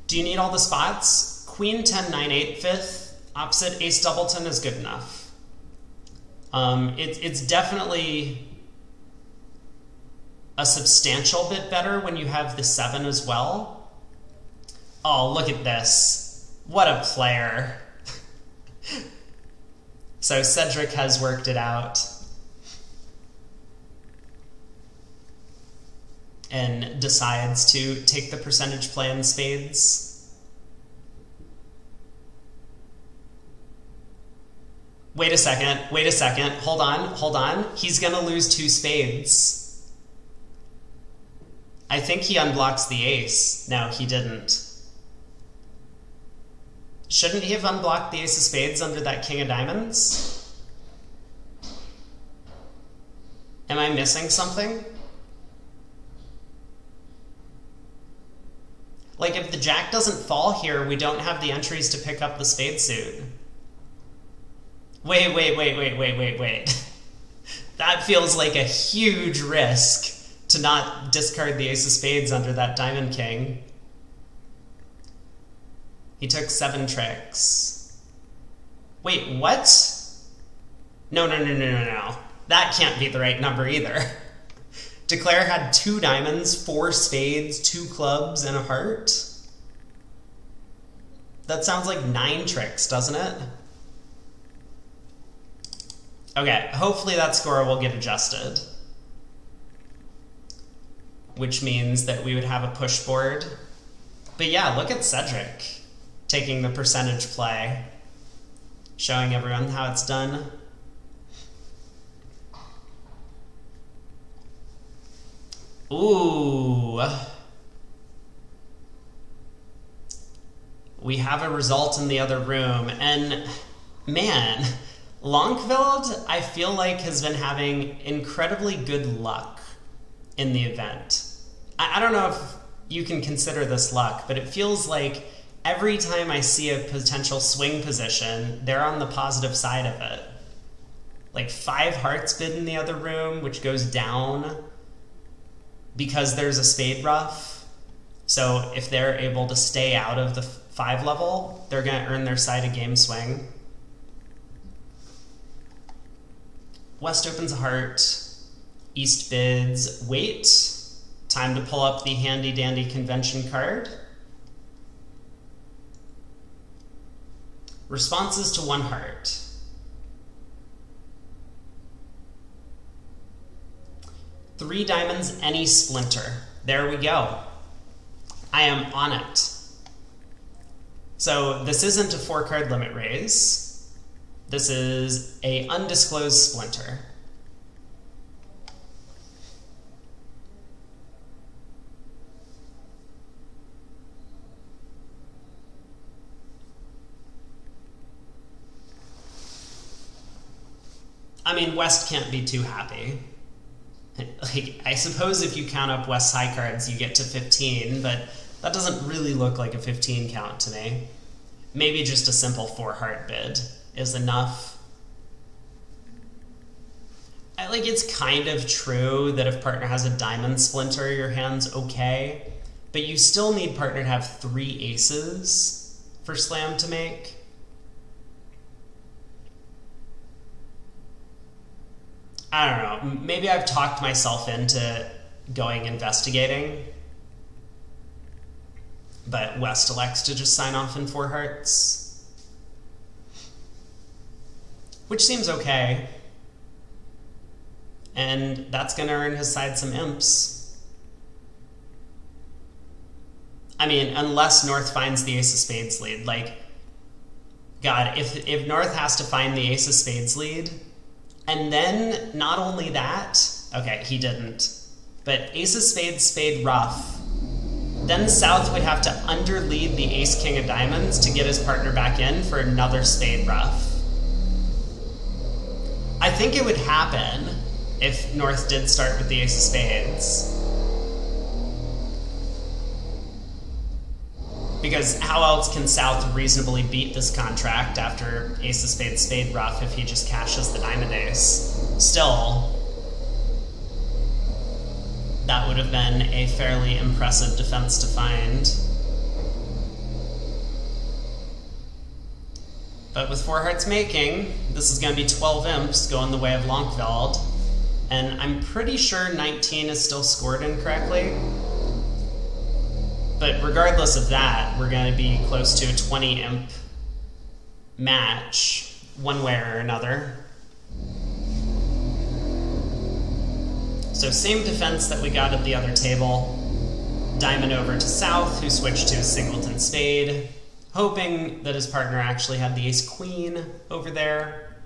Do you need all the spots? Queen 10, 9, 8, 5th, opposite ace doubleton is good enough. It's definitely a substantial bit better when you have the 7 as well. Oh, look at this. What a player. So Cedric has worked it out and decides to take the percentage play in spades. Wait a second, hold on. He's gonna lose 2 spades. I think he unblocks the ace. No, he didn't. Shouldn't he have unblocked the ace of spades under that king of diamonds? Am I missing something? Like, if the jack doesn't fall here, we don't have the entries to pick up the spade suit. Wait. That feels like a huge risk to not discard the ace of spades under that diamond king. He took 7 tricks. Wait, what? No. That can't be the right number either. Declare had 2 diamonds, 4 spades, 2 clubs, and a heart. That sounds like 9 tricks, doesn't it? Okay, hopefully that score will get adjusted. Which means that we would have a push board. But yeah, look at Cedric taking the percentage play, showing everyone how it's done. Ooh. We have a result in the other room, and man, Lankveld, I feel like, has been having incredibly good luck in the event. I don't know if you can consider this luck, but it feels like every time I see a potential swing position, they're on the positive side of it. Like 5 hearts bid in the other room, which goes down because there's a spade ruff. So if they're able to stay out of the 5 level, they're going to earn their side a game swing. West opens a heart. East bids. Wait. Time to pull up the handy dandy convention card. Responses to 1 heart. Three diamonds, any splinter. There we go. I am on it. So this isn't a 4-card limit raise. This is a undisclosed splinter. I mean, West can't be too happy. Like, I suppose if you count up West's high cards, you get to 15, but that doesn't really look like a 15 count to me. Maybe just a simple 4-heart bid is enough. Like, it's kind of true that if partner has a diamond splinter, your hand's okay, but you still need partner to have 3 aces for slam to make. I don't know, maybe I've talked myself into going investigating, but West elects to just sign off in 4 hearts, which seems okay, and that's going to earn his side some imps. I mean, unless North finds the ace of spades lead. Like, God, if North has to find the ace of spades lead, and then, not only that, okay, he didn't, but ace of spades, spade ruff, then South would have to underlead the ace king of diamonds to get his partner back in for another spade ruff. I think it would happen if North did start with the ace of spades. Because how else can South reasonably beat this contract after ace of spades, spade ruff if he just cashes the diamond ace? Still, that would have been a fairly impressive defense to find. But with 4 hearts making, this is going to be 12 imps going the way of Lankveld. And I'm pretty sure 19 is still scored incorrectly. But regardless of that, we're going to be close to a 20 imp match, one way or another. So same defense that we got at the other table. Diamond over to South, who switched to a singleton spade, hoping that his partner actually had the ace queen over there.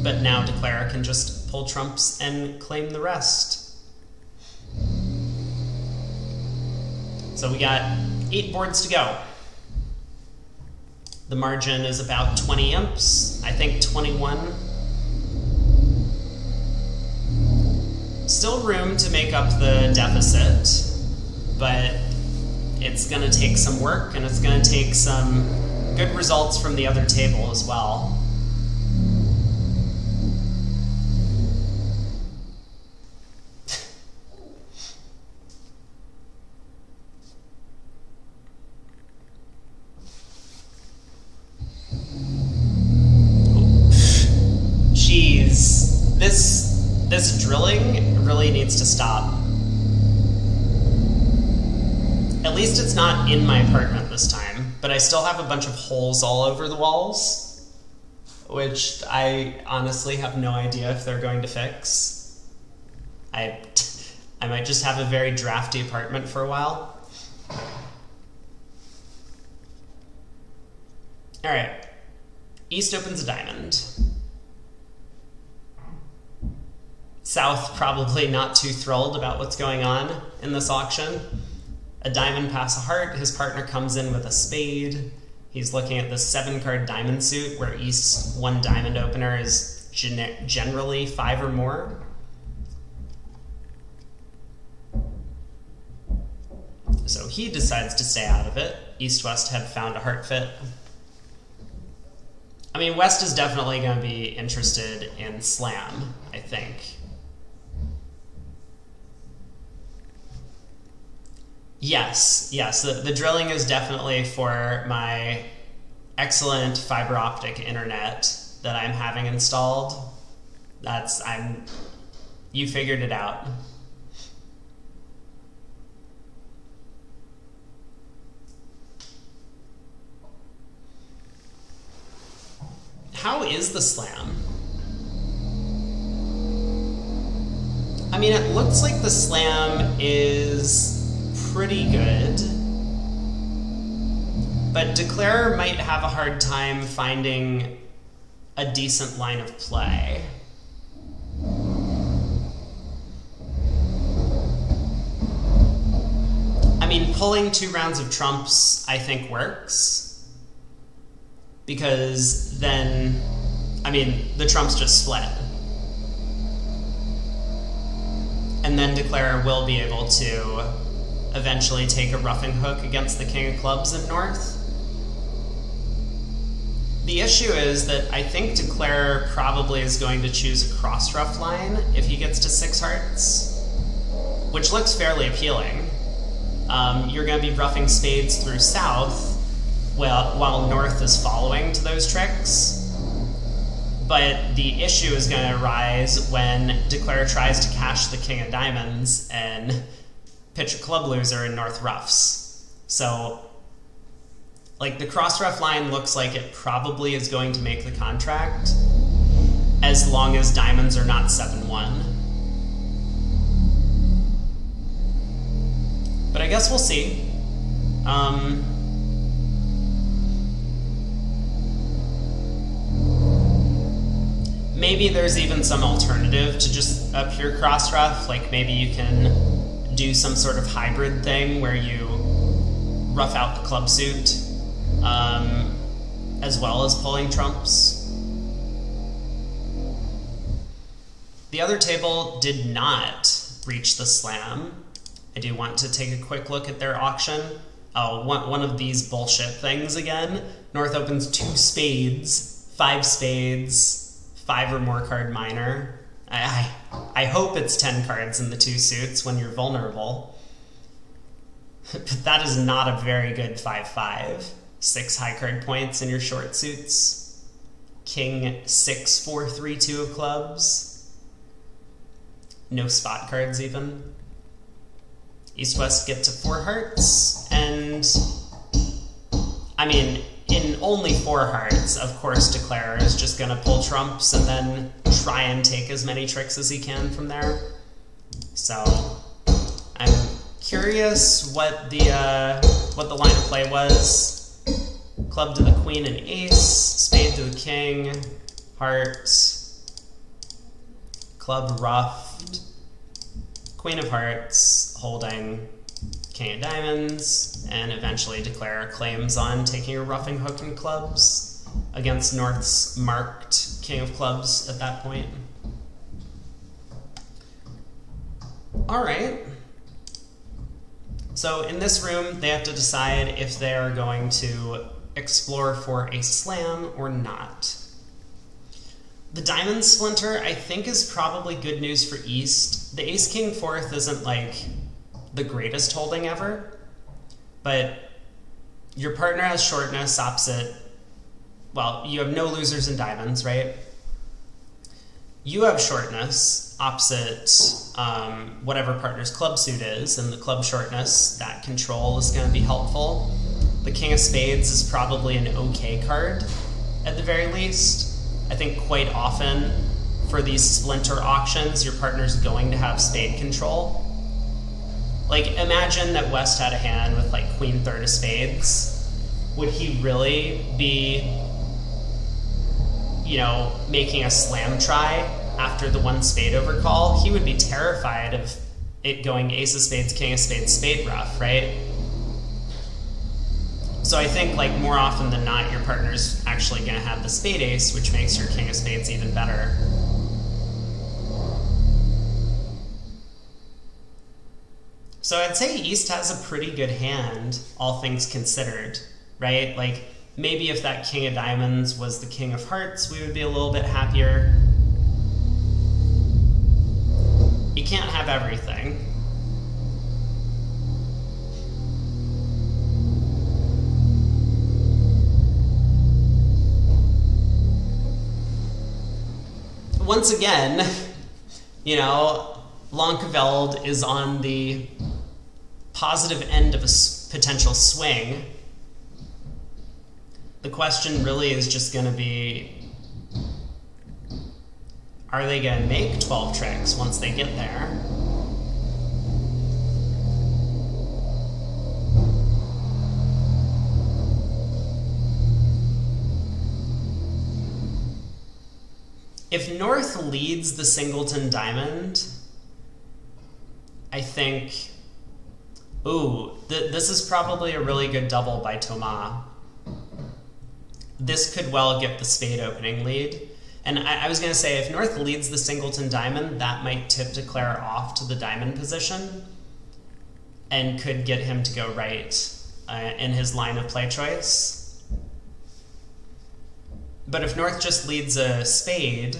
But now Declara can just pull trumps and claim the rest. So we got 8 boards to go. The margin is about 20 imps, I think 21. Still room to make up the deficit, but it's going to take some work, and it's going to take some good results from the other table as well. This drilling really needs to stop. At least it's not in my apartment this time, but I still have a bunch of holes all over the walls, which I honestly have no idea if they're going to fix. I might just have a very drafty apartment for a while. All right, East opens a diamond. South probably not too thrilled about what's going on in this auction. A diamond pass a heart, his partner comes in with a spade. He's looking at the 7-card diamond suit where East's 1 diamond opener is generally 5 or more. So he decides to stay out of it. East-West had found a heart fit. I mean, West is definitely going to be interested in slam, I think. Yes, the drilling is definitely for my excellent fiber optic internet that I'm having installed. You figured it out. How is the slam? I mean, it looks like the slam is pretty good, but Declarer might have a hard time finding a decent line of play. I mean, pulling 2 rounds of trumps, I think, works. Because then, I mean, the trumps just split. And then Declarer will be able to eventually take a roughing hook against the king of clubs in north. The issue is that I think Declarer probably is going to choose a cross rough line if he gets to 6 hearts, which looks fairly appealing. You're going to be roughing spades through south while north is following to those tricks. But the issue is going to arise when Declarer tries to cash the king of diamonds and pitch a club loser in north roughs. So, like, the cross rough line looks like it probably is going to make the contract as long as diamonds are not 7-1. But I guess we'll see. Maybe there's even some alternative to just a pure cross rough. Like, maybe you can do some sort of hybrid thing where you rough out the club suit as well as pulling trumps. The other table did not reach the slam. I do want to take a quick look at their auction. Oh, one of these bullshit things again. North opens 2 spades, 5 spades, 5 or more card minor. I hope it's 10 cards in the 2 suits when you're vulnerable. But that is not a very good 5-5. 6 high card points in your short suits. King 6, 4, 3, 2 of clubs. No spot cards even. East-West get to 4 hearts, and I mean, in only 4 hearts, of course, Declarer is just going to pull trumps and then try and take as many tricks as he can from there. So, I'm curious what the line of play was. Club to the queen and ace, spade to the king, heart, club ruffed, queen of hearts, holding king of diamonds, and eventually Declarer claims on taking a roughing hook in clubs against North's marked king of clubs at that point. Alright. So in this room, they have to decide if they are going to explore for a slam or not. The diamond splinter, I think, is probably good news for East. The ace-king fourth isn't, like, the greatest holding ever, but your partner has shortness opposite, well, you have no losers in diamonds, right? You have shortness opposite whatever partner's club suit is, and the club shortness, that control is going to be helpful. The king of spades is probably an okay card, at the very least. I think quite often for these splinter auctions, your partner's going to have spade control. Like, imagine that West had a hand with, like, queen third of spades. Would he really be, you know, making a slam try after the 1 spade overcall? He would be terrified of it going ace of spades, king of spades, spade rough, right? So I think, like, more often than not, your partner's actually going to have the spade ace, which makes your king of spades even better. So I'd say East has a pretty good hand, all things considered, right? Like, maybe if that king of diamonds was the king of hearts, we would be a little bit happier. You can't have everything. Once again, you know, Lankveld is on the positive end of a potential swing. The question really is just going to be, Are they going to make 12 tricks once they get there? If North leads the singleton diamond, I think... Ooh, this is probably a really good double by Thomas. This could well get the spade opening lead. And I was going to say, if North leads the singleton diamond, that might tip Declare off to the diamond position and could get him to go right in his line of play choice. But if North just leads a spade,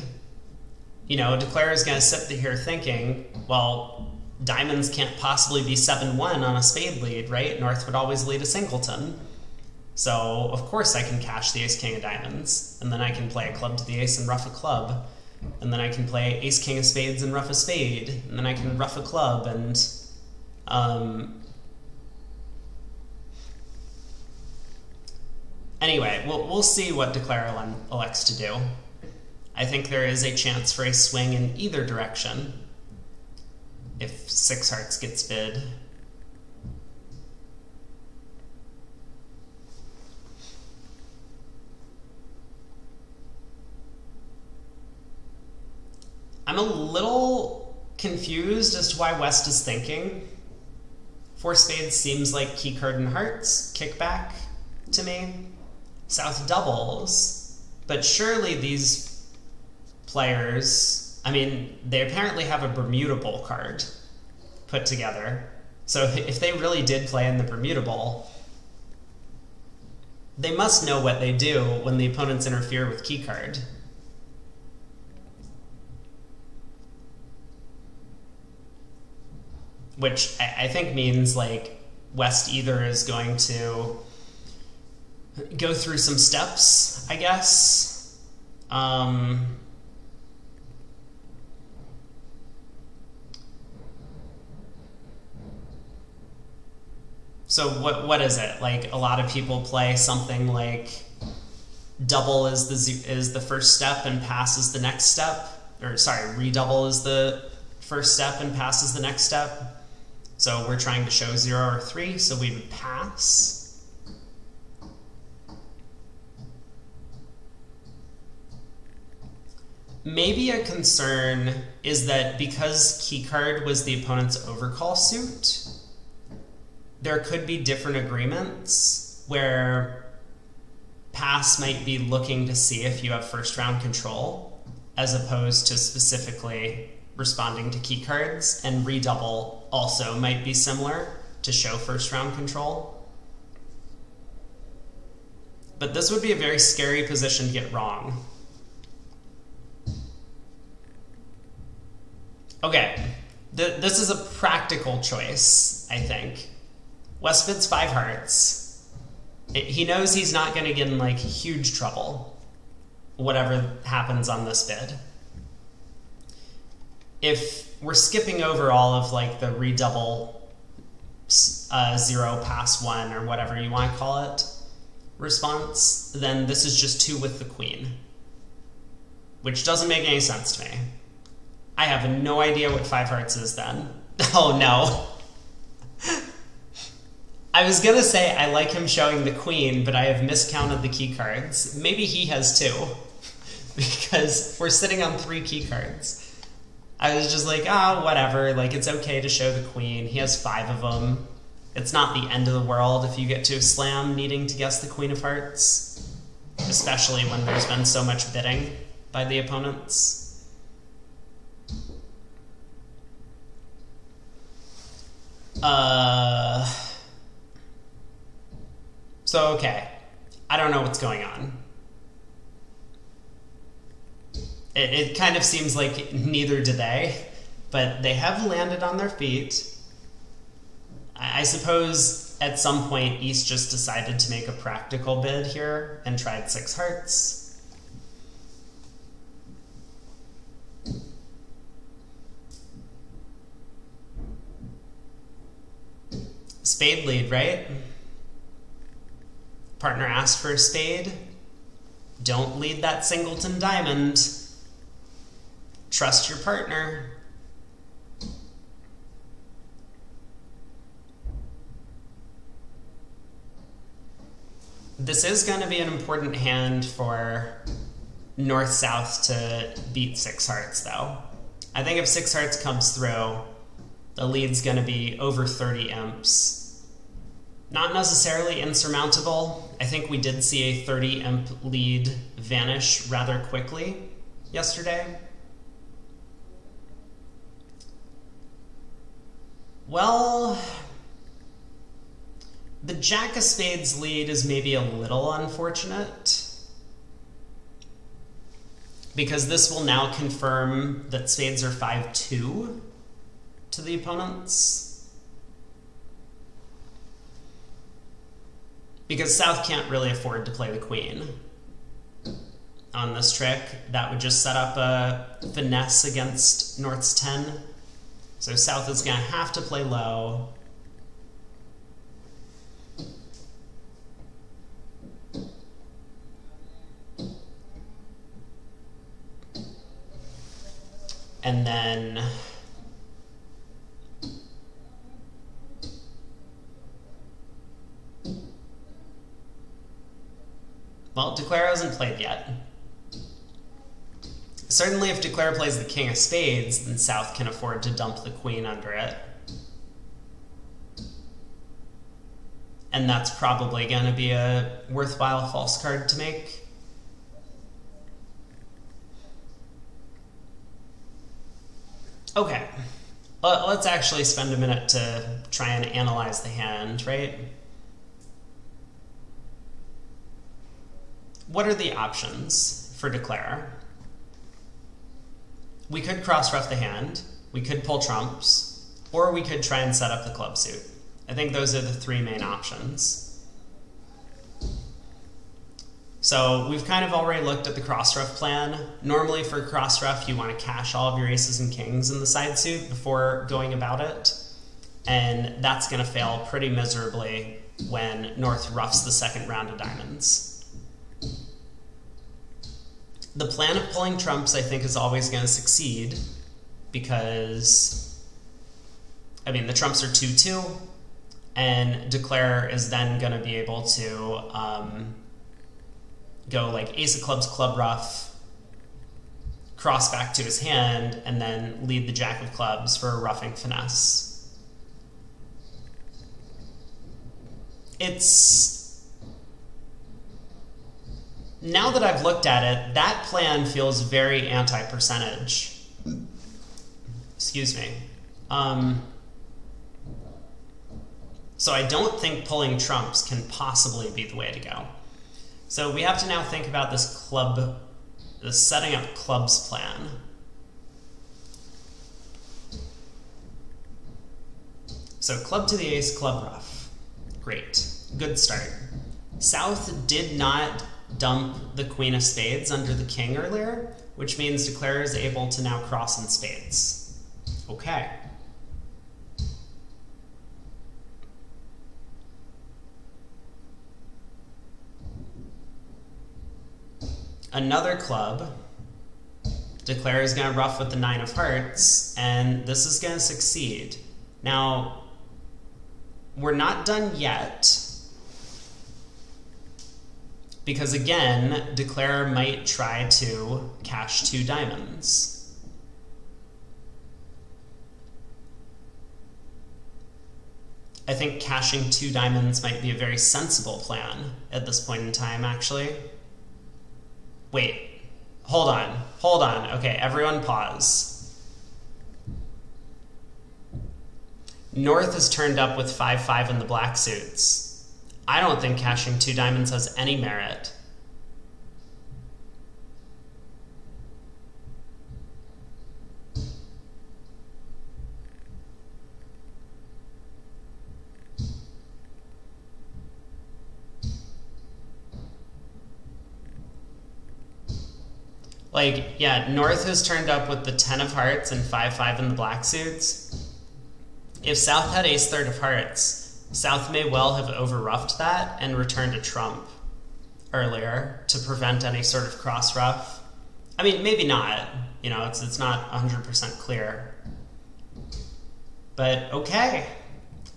you know, Declare is going to sit here thinking, well, diamonds can't possibly be 7-1 on a spade lead, right? North would always lead a singleton. So, of course I can cash the ace-king of diamonds, and then I can play a club to the ace and ruff a club, and then I can play ace-king of spades and ruff a spade, and then I can ruff a club, and... Anyway, we'll see what Declare elects to do. I think there is a chance for a swing in either direction if 6 hearts gets bid. I'm a little confused as to why West is thinking. 4 spades seems like key card and hearts, kickback to me. South doubles, but surely these players, I mean, they apparently have a Bermuda Bowl card put together. So if they really did play in the Bermuda Bowl, they must know what they do when the opponents interfere with key card. Which I think means, like, West either is going to go through some steps, I guess. So what is it? Like, a lot of people play something like double is the first step and pass is the next step. Or, sorry, redouble is the first step and pass is the next step. So we're trying to show 0 or 3, so we would pass. Maybe a concern is that because keycard was the opponent's overcall suit, there could be different agreements where pass might be looking to see if you have first round control as opposed to specifically responding to keycards, and redouble also might be similar to show first round control. But this would be a very scary position to get wrong. Okay, this is a practical choice, I think. West bids 5 hearts. He knows he's not going to get in, like, huge trouble, whatever happens on this bid. If we're skipping over all of, like, the redouble 0 pass 1 or whatever you want to call it response, then this is just 2 with the queen, which doesn't make any sense to me. I have no idea what 5 hearts is then. Oh no. I was gonna say I like him showing the queen, but I have miscounted the key cards. Maybe he has too, because we're sitting on 3 key cards. I was just like, oh, whatever, like, it's okay to show the queen. He has 5 of them. It's not the end of the world if you get to a slam needing to guess the queen of hearts, especially when there's been so much bidding by the opponents. So, okay. I don't know what's going on. It kind of seems like neither do they, but they have landed on their feet. I suppose at some point East just decided to make a practical bid here and tried 6 hearts. Spade lead, right? Partner asked for a spade. Don't lead that singleton diamond. Trust your partner. This is going to be an important hand for North-South to beat 6 hearts, though. I think if 6 hearts comes through, the lead's going to be over 30 imps. Not necessarily insurmountable. I think we did see a 30 imp lead vanish rather quickly yesterday. Well, the Jack of Spades lead is maybe a little unfortunate, because this will now confirm that spades are 5-2 to the opponents. Because South can't really afford to play the queen on this trick. That would just set up a finesse against North's 10. So South is going to have to play low. And then well, Declare hasn't played yet. Certainly if Declare plays the king of spades, then South can afford to dump the queen under it. And that's probably going to be a worthwhile false card to make. Okay, let's actually spend a minute to try and analyze the hand, right? What are the options for Declare? We could cross-ruff the hand, we could pull trumps, or we could try and set up the club suit. I think those are the 3 main options. So we've kind of already looked at the cross-ruff plan. Normally for cross-ruff, you want to cash all of your aces and kings in the side suit before going about it. And that's going to fail pretty miserably when North roughs the second round of diamonds. The plan of pulling trumps, I think, is always going to succeed because, I mean, the trumps are 2-2, and Declare is then going to be able to go like ace of clubs, club ruff, cross back to his hand, and then lead the jack of clubs for a roughing finesse. It's... Now that I've looked at it, that plan feels very anti-percentage. Excuse me. So I don't think pulling trumps can possibly be the way to go. So we have to now think about this club, this setting up clubs plan. So club to the ace, club ruff. Great, good start. South did not dump the queen of spades under the king earlier, which means Declare is able to now cross in spades. Okay. Another club. Declare is going to ruff with the 9 of hearts, and this is going to succeed. Now, we're not done yet, because again, Declare might try to cash 2 diamonds. I think cashing 2 diamonds might be a very sensible plan at this point in time, actually. Wait, hold on. Okay, everyone pause. North is turned up with 5-5 in the black suits. I don't think cashing 2 diamonds has any merit. Like, yeah, North has turned up with the 10 of hearts and 5-5 in the black suits. If South had ace third of hearts, South may well have over-ruffed that and returned a trump earlier to prevent any sort of cross-ruff. I mean, maybe not, You know, it's not 100% clear. But okay.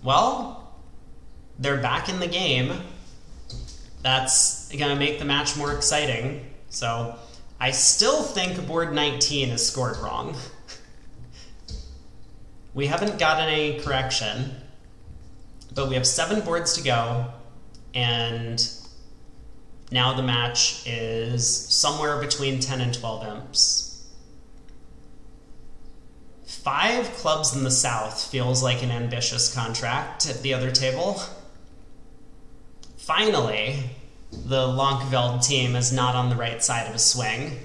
Well, they're back in the game. That's going to make the match more exciting. So I still think board 19 is scored wrong. We haven't gotten any correction, but we have 7 boards to go, and now the match is somewhere between 10 and 12 imps. 5 clubs in the south feels like an ambitious contract at the other table. Finally, the Lankveld team is not on the right side of a swing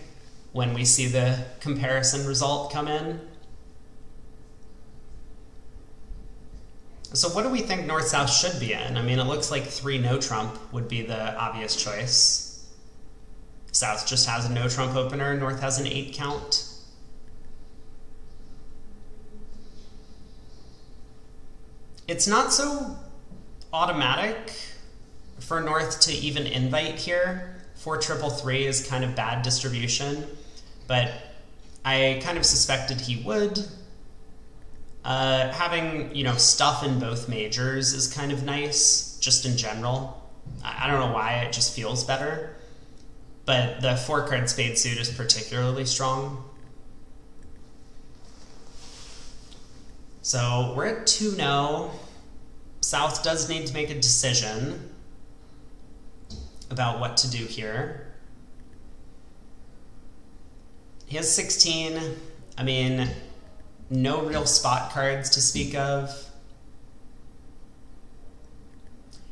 when we see the comparison result come in. So what do we think North-South should be in? I mean, it looks like 3 no-trump would be the obvious choice. South just has a no-trump opener, North has an 8 count. It's not so automatic for North to even invite here. 4-3-3 is kind of bad distribution, but I kind of suspected he would. Having, you know, stuff in both majors is kind of nice, just in general. I don't know why, it just feels better. But the 4-card spade suit is particularly strong. So we're at 2-0. South does need to make a decision about what to do here. He has 16. I mean, no real spot cards to speak of.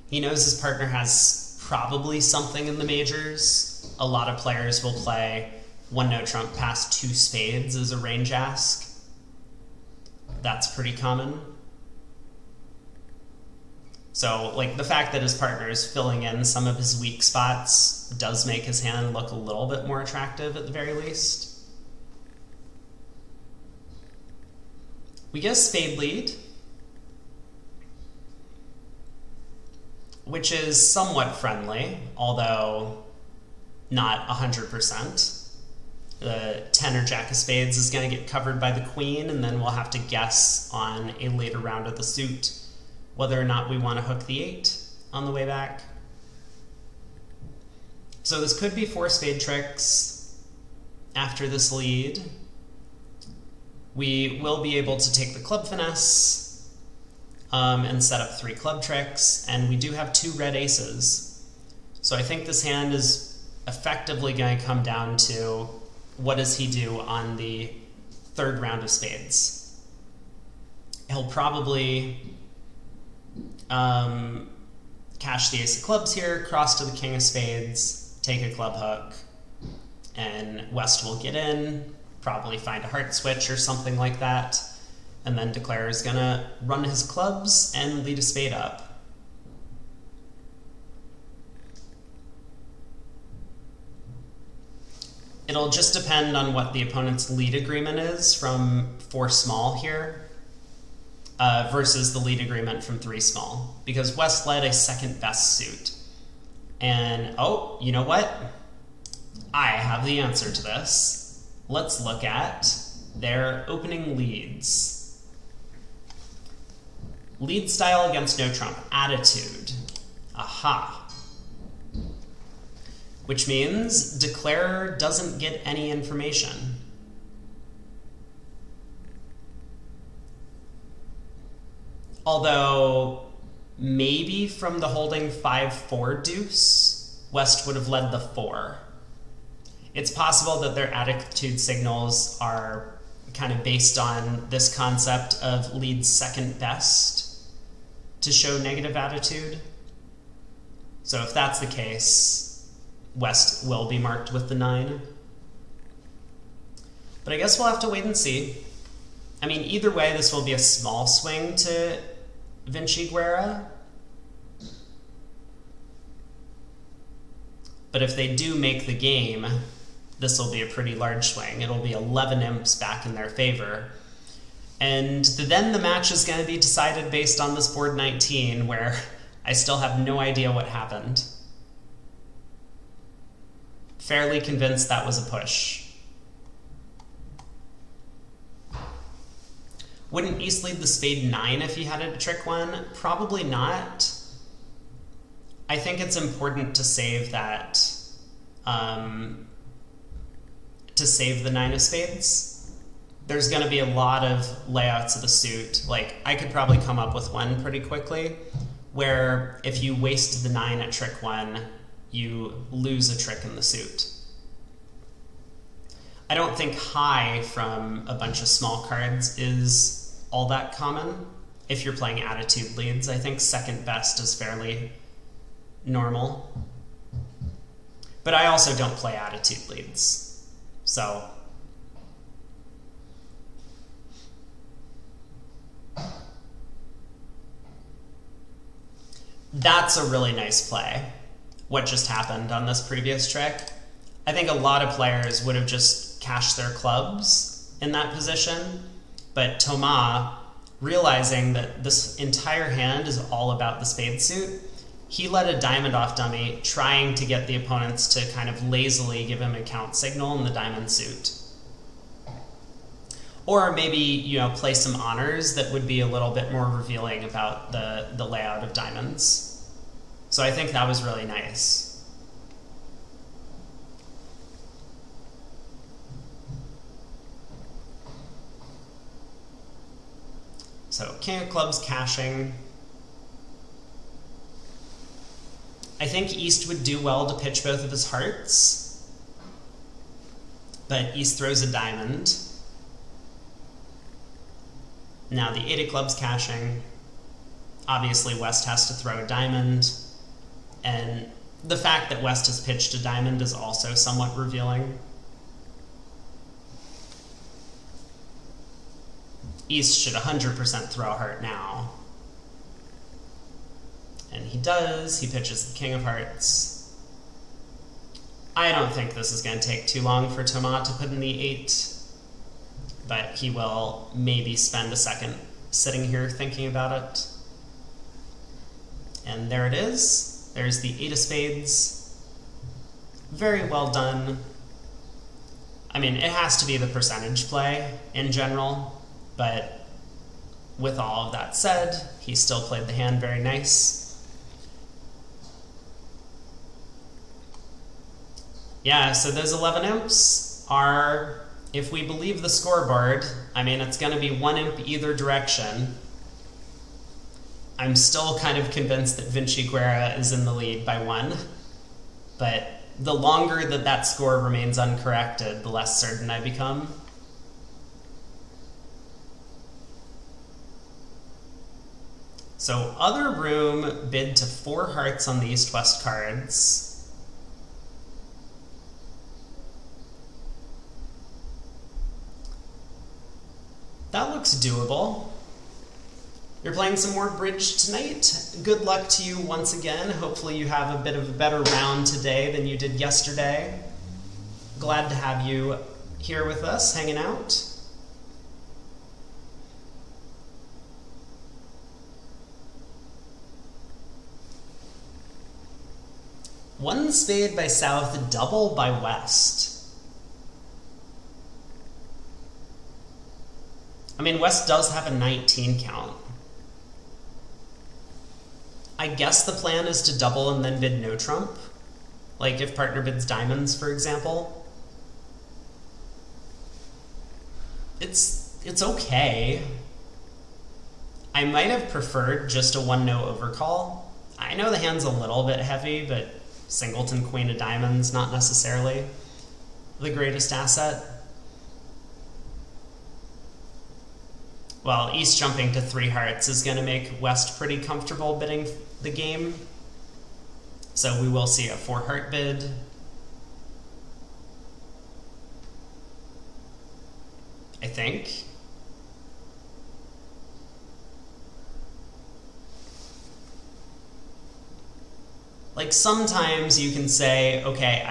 He knows his partner has probably something in the majors. A lot of players will play 1 no-trump past 2 spades as a range ask. That's pretty common. So, like, the fact that his partner is filling in some of his weak spots does make his hand look a little bit more attractive at the very least. We get a spade lead, which is somewhat friendly, although not 100%. The 10 or jack of spades is going to get covered by the queen, and then we'll have to guess on a later round of the suit whether or not we want to hook the 8 on the way back. So this could be 4 spade tricks after this lead. We will be able to take the club finesse and set up 3 club tricks, and we do have 2 red aces. So I think this hand is effectively going to come down to what does he do on the 3rd round of spades. He'll probably cash the ace of clubs here, cross to the king of spades, take a club hook, and West will get in, probably find a heart switch or something like that, and then Declare is going to run his clubs and lead a spade up. It'll just depend on what the opponent's lead agreement is from 4 small here versus the lead agreement from 3 small, because West led a second best suit. And, oh, you know what? I have the answer to this. Let's look at their opening leads. Lead style against no trump, attitude. Aha. Which means Declarer doesn't get any information. Although, maybe from the holding 5-4 deuce, West would have led the 4. It's possible that their attitude signals are kind of based on this concept of lead second best to show negative attitude. So if that's the case, West will be marked with the 9. But I guess we'll have to wait and see. I mean, either way, this will be a small swing to Vinciguerra. But if they do make the game, this will be a pretty large swing. It'll be 11 imps back in their favor. And then the match is going to be decided based on this board 19, where I still have no idea what happened. Fairly convinced that was a push. Wouldn't East lead the spade 9 if he had a trick 1? Probably not. I think it's important to save that, to save the 9 of spades. There's going to be a lot of layouts of the suit. Like, I could probably come up with one pretty quickly, where if you waste the 9 at trick 1, you lose a trick in the suit. I don't think high from a bunch of small cards is all that common. If you're playing attitude leads, I think second best is fairly normal. But I also don't play attitude leads, so... That's a really nice play, what just happened on this previous trick. I think a lot of players would have just cashed their clubs in that position, but Thomas, realizing that this entire hand is all about the spade suit, he let a diamond off dummy, trying to get the opponents to kind of lazily give him a count signal in the diamond suit. Or maybe, you know, play some honors that would be a little bit more revealing about the layout of diamonds. So I think that was really nice. So king of clubs cashing. I think East would do well to pitch both of his hearts, but East throws a diamond. Now the 8 of clubs cashing. Obviously West has to throw a diamond, and the fact that West has pitched a diamond is also somewhat revealing. East should 100% throw a heart now. And he does. He pitches the king of hearts. I don't think this is going to take too long for Thomas to put in the 8. But he will maybe spend a second sitting here thinking about it. And there it is. There's the 8 of spades. Very well done. I mean, it has to be the percentage play in general, but with all of that said, he still played the hand very nice. Yeah, so those 11 imps are... If we believe the scoreboard, I mean, it's going to be 1 imp either direction. I'm still kind of convinced that Vinciguerra is in the lead by 1. But the longer that that score remains uncorrected, the less certain I become. So other room bid to 4 hearts on the East-West cards. That looks doable. You're playing some more bridge tonight. Good luck to you once again. Hopefully you have a bit of a better round today than you did yesterday. Glad to have you here with us, hanging out. One spade by South, double by West. I mean, West does have a 19 count. I guess the plan is to double and then bid no trump. Like if partner bids diamonds, for example. It's okay. I might have preferred just a 1-no overcall. I know the hand's a little bit heavy, but singleton queen of diamonds, not necessarily the greatest asset. Well, East jumping to 3 hearts is going to make West pretty comfortable bidding the game. So we will see a 4-heart bid. I think. Like sometimes you can say, okay,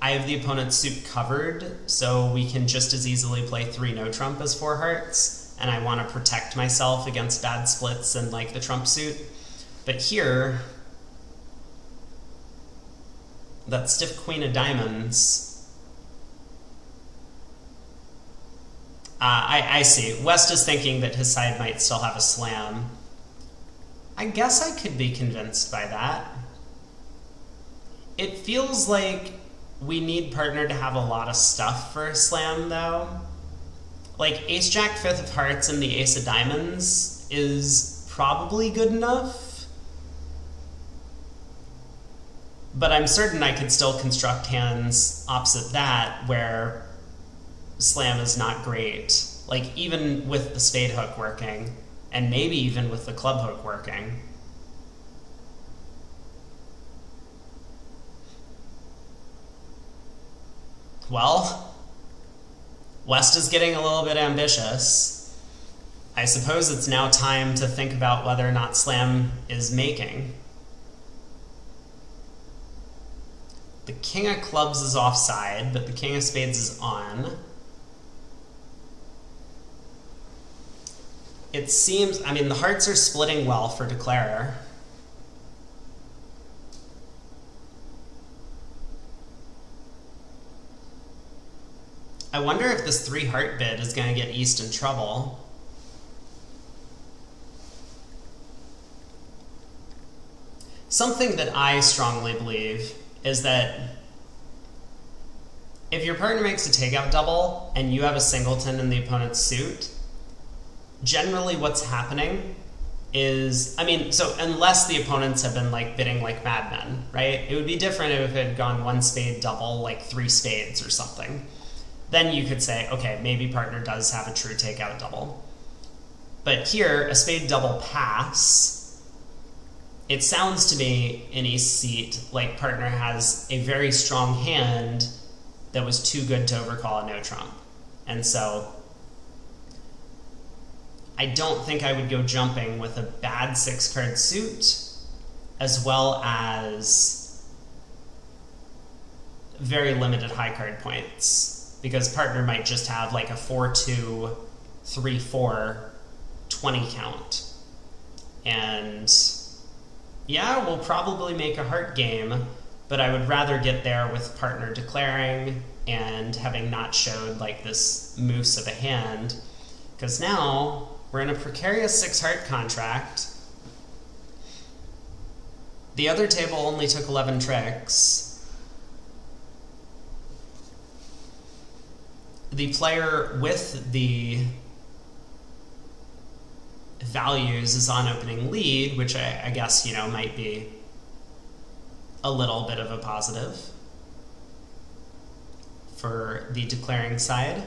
I have the opponent's suit covered, so we can just as easily play 3 no trump as 4 hearts. And I want to protect myself against bad splits and like the trump suit. But here, that stiff queen of diamonds, I see. West is thinking that his side might still have a slam. I guess I could be convinced by that. It feels like we need partner to have a lot of stuff for a slam, though. Like, ace-jack, fifth of hearts, and the ace of diamonds is probably good enough. But I'm certain I could still construct hands opposite that where slam is not great. Like, even with the spade hook working, and maybe even with the club hook working. Well, West is getting a little bit ambitious. I suppose it's now time to think about whether or not slam is making. The king of clubs is offside, but the king of spades is on. It seems, I mean, the hearts are splitting well for declarer. I wonder if this 3-heart bid is going to get East in trouble. Something that I strongly believe is that if your partner makes a takeout double and you have a singleton in the opponent's suit, generally what's happening is, I mean, so unless the opponents have been like bidding like madmen, right? It would be different if it had gone 1 spade double, like 3 spades or something. Then you could say, okay, maybe partner does have a true takeout double. But here, a spade double pass, it sounds to me in East seat like partner has a very strong hand that was too good to overcall a no trump. And so I don't think I would go jumping with a bad 6-card suit as well as very limited high card points. Because partner might just have like a 4-2, 3-4, 20 count. And yeah, we'll probably make a heart game, but I would rather get there with partner declaring and having not showed like this moose of a hand. Because now we're in a precarious 6-heart contract. The other table only took 11 tricks. The player with the values is on opening lead, which I guess, you know, might be a little bit of a positive for the declaring side.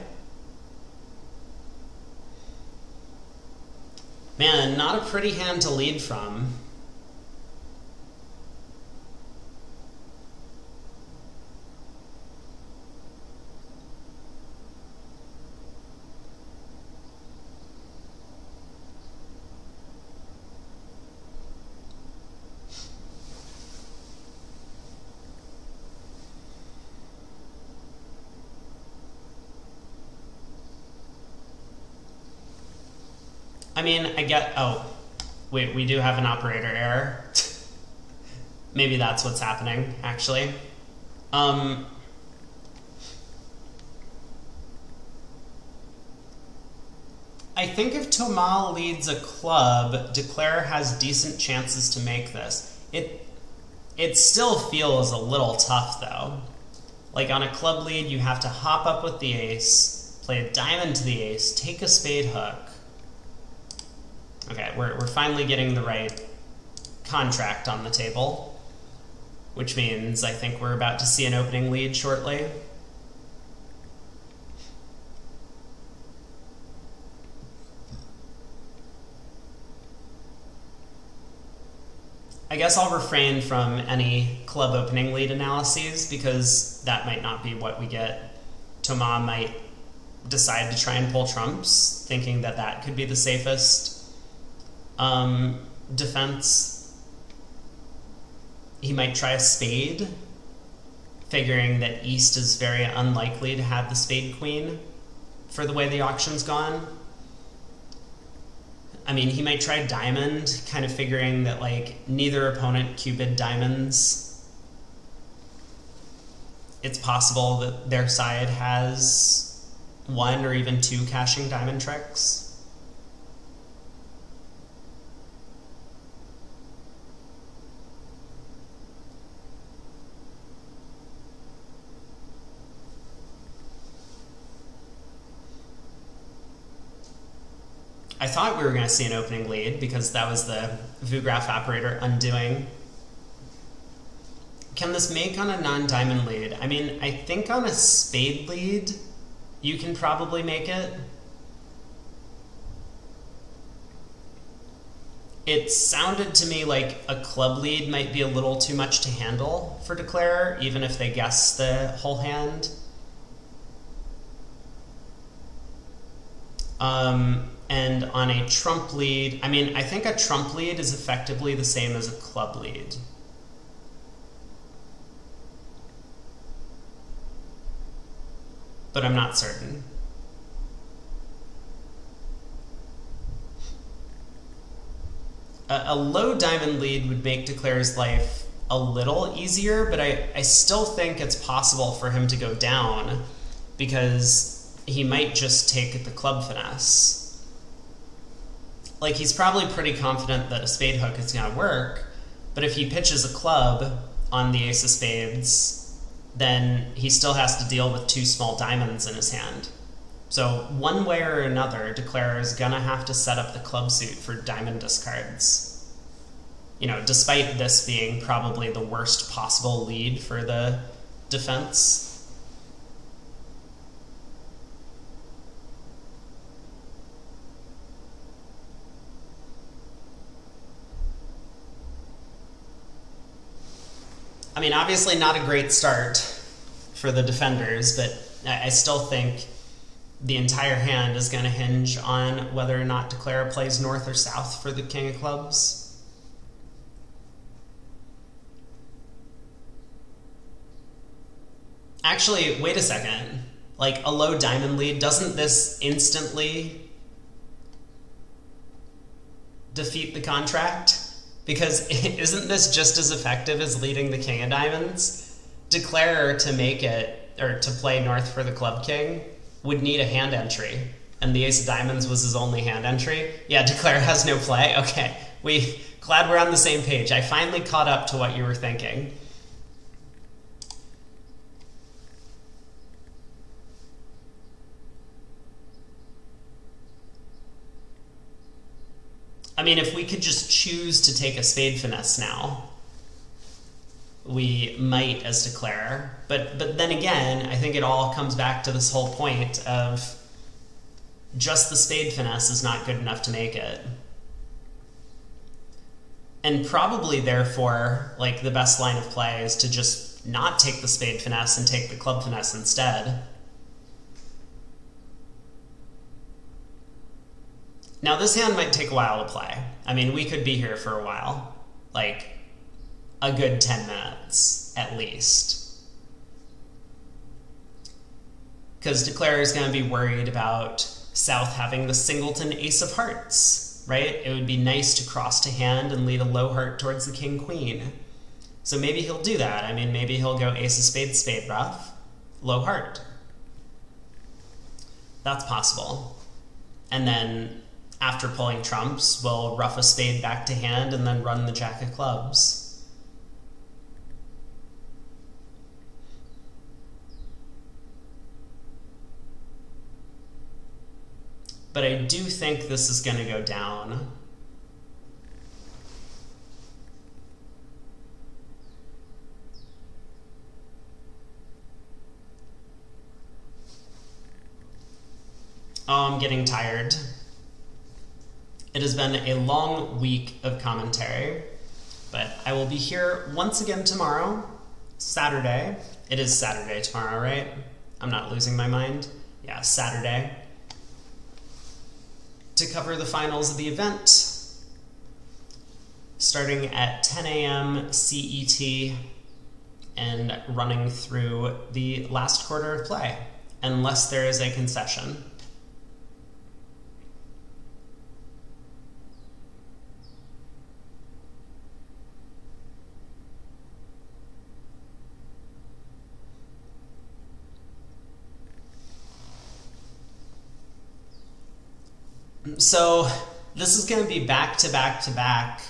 Man, not a pretty hand to lead from. I mean, I get, oh, wait, we do have an operator error. Maybe that's what's happening, actually. I think if Thomas leads a club, declarer has decent chances to make this. It still feels a little tough, though. Like, on a club lead, you have to hop up with the ace, play a diamond to the ace, take a spade hook. Okay, we're finally getting the right contract on the table, which means I think we're about to see an opening lead shortly. I guess I'll refrain from any club opening lead analyses because that might not be what we get. Thomas might decide to try and pull trumps, thinking that that could be the safest defense. He might try a spade, figuring that East is very unlikely to have the spade queen for the way the auction's gone. I mean, he might try diamond, kind of figuring that, like, neither opponent cupid diamonds. It's possible that their side has one or even two cashing diamond tricks. I thought we were going to see an opening lead because that was the Vugraph operator undoing. Can this make on a non-diamond lead? I mean, I think on a spade lead, you can probably make it. It sounded to me like a club lead might be a little too much to handle for Declare, even if they guess the whole hand. And on a trump lead, I mean, I think a trump lead is effectively the same as a club lead. But I'm not certain. A low diamond lead would make Declare's life a little easier, but I still think it's possible for him to go down because he might just take the club finesse. Like, he's probably pretty confident that a spade hook is going to work, but if he pitches a club on the ace of spades, then he still has to deal with two small diamonds in his hand. So one way or another, Declare is going to have to set up the club suit for diamond discards. You know, despite this being probably the worst possible lead for the defense. I mean, obviously not a great start for the defenders, but I still think the entire hand is going to hinge on whether or not Declare plays north or south for the king of clubs. Actually, wait a second. Like, a low diamond lead, doesn't this instantly defeat the contract? Because isn't this just as effective as leading the king of diamonds? Declare to make it, or to play north for the club king, would need a hand entry. And the ace of diamonds was his only hand entry. Yeah, Declare has no play. Okay, glad we're on the same page. I finally caught up to what you were thinking. I mean, if we could just choose to take a spade finesse now, we might as Declare. But then again, I think it all comes back to this whole point of just the spade finesse is not good enough to make it. And probably, therefore, like, the best line of play is to just not take the spade finesse and take the club finesse instead. Now, this hand might take a while to play. I mean, we could be here for a while. Like, a good 10 minutes, at least. Because Declare is going to be worried about South having the singleton ace of hearts, right? It would be nice to cross to hand and lead a low heart towards the king-queen. So maybe he'll do that. I mean, maybe he'll go ace of spades, spade ruff, low heart. That's possible. And then, after pulling trumps, we'll ruff a spade back to hand and then run the jack of clubs. But I do think this is going to go down. Oh, I'm getting tired. It has been a long week of commentary, but I will be here once again tomorrow, Saturday. It is Saturday tomorrow, right? I'm not losing my mind. Yeah, Saturday. To cover the finals of the event, starting at 10 a.m. CET and running through the last quarter of play, unless there is a concession. So this is going to be back to back to back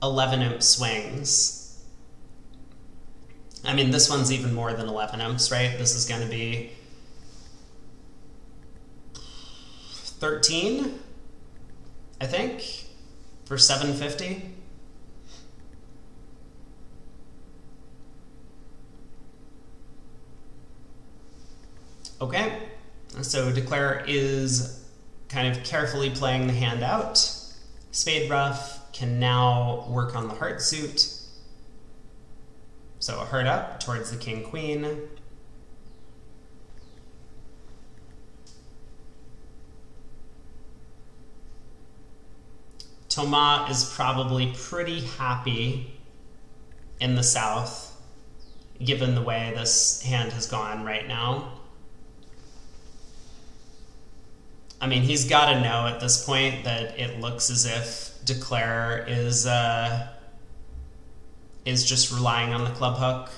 11 imp swings. I mean, this one's even more than 11 imps, right? This is going to be 13, I think, for 750. Okay, so Declare is kind of carefully playing the hand out. Spade Ruff can now work on the heart suit. So a heart up towards the king queen. Thomas is probably pretty happy in the south, given the way this hand has gone right now. I mean, he's got to know at this point that it looks as if Declare is just relying on the club hook.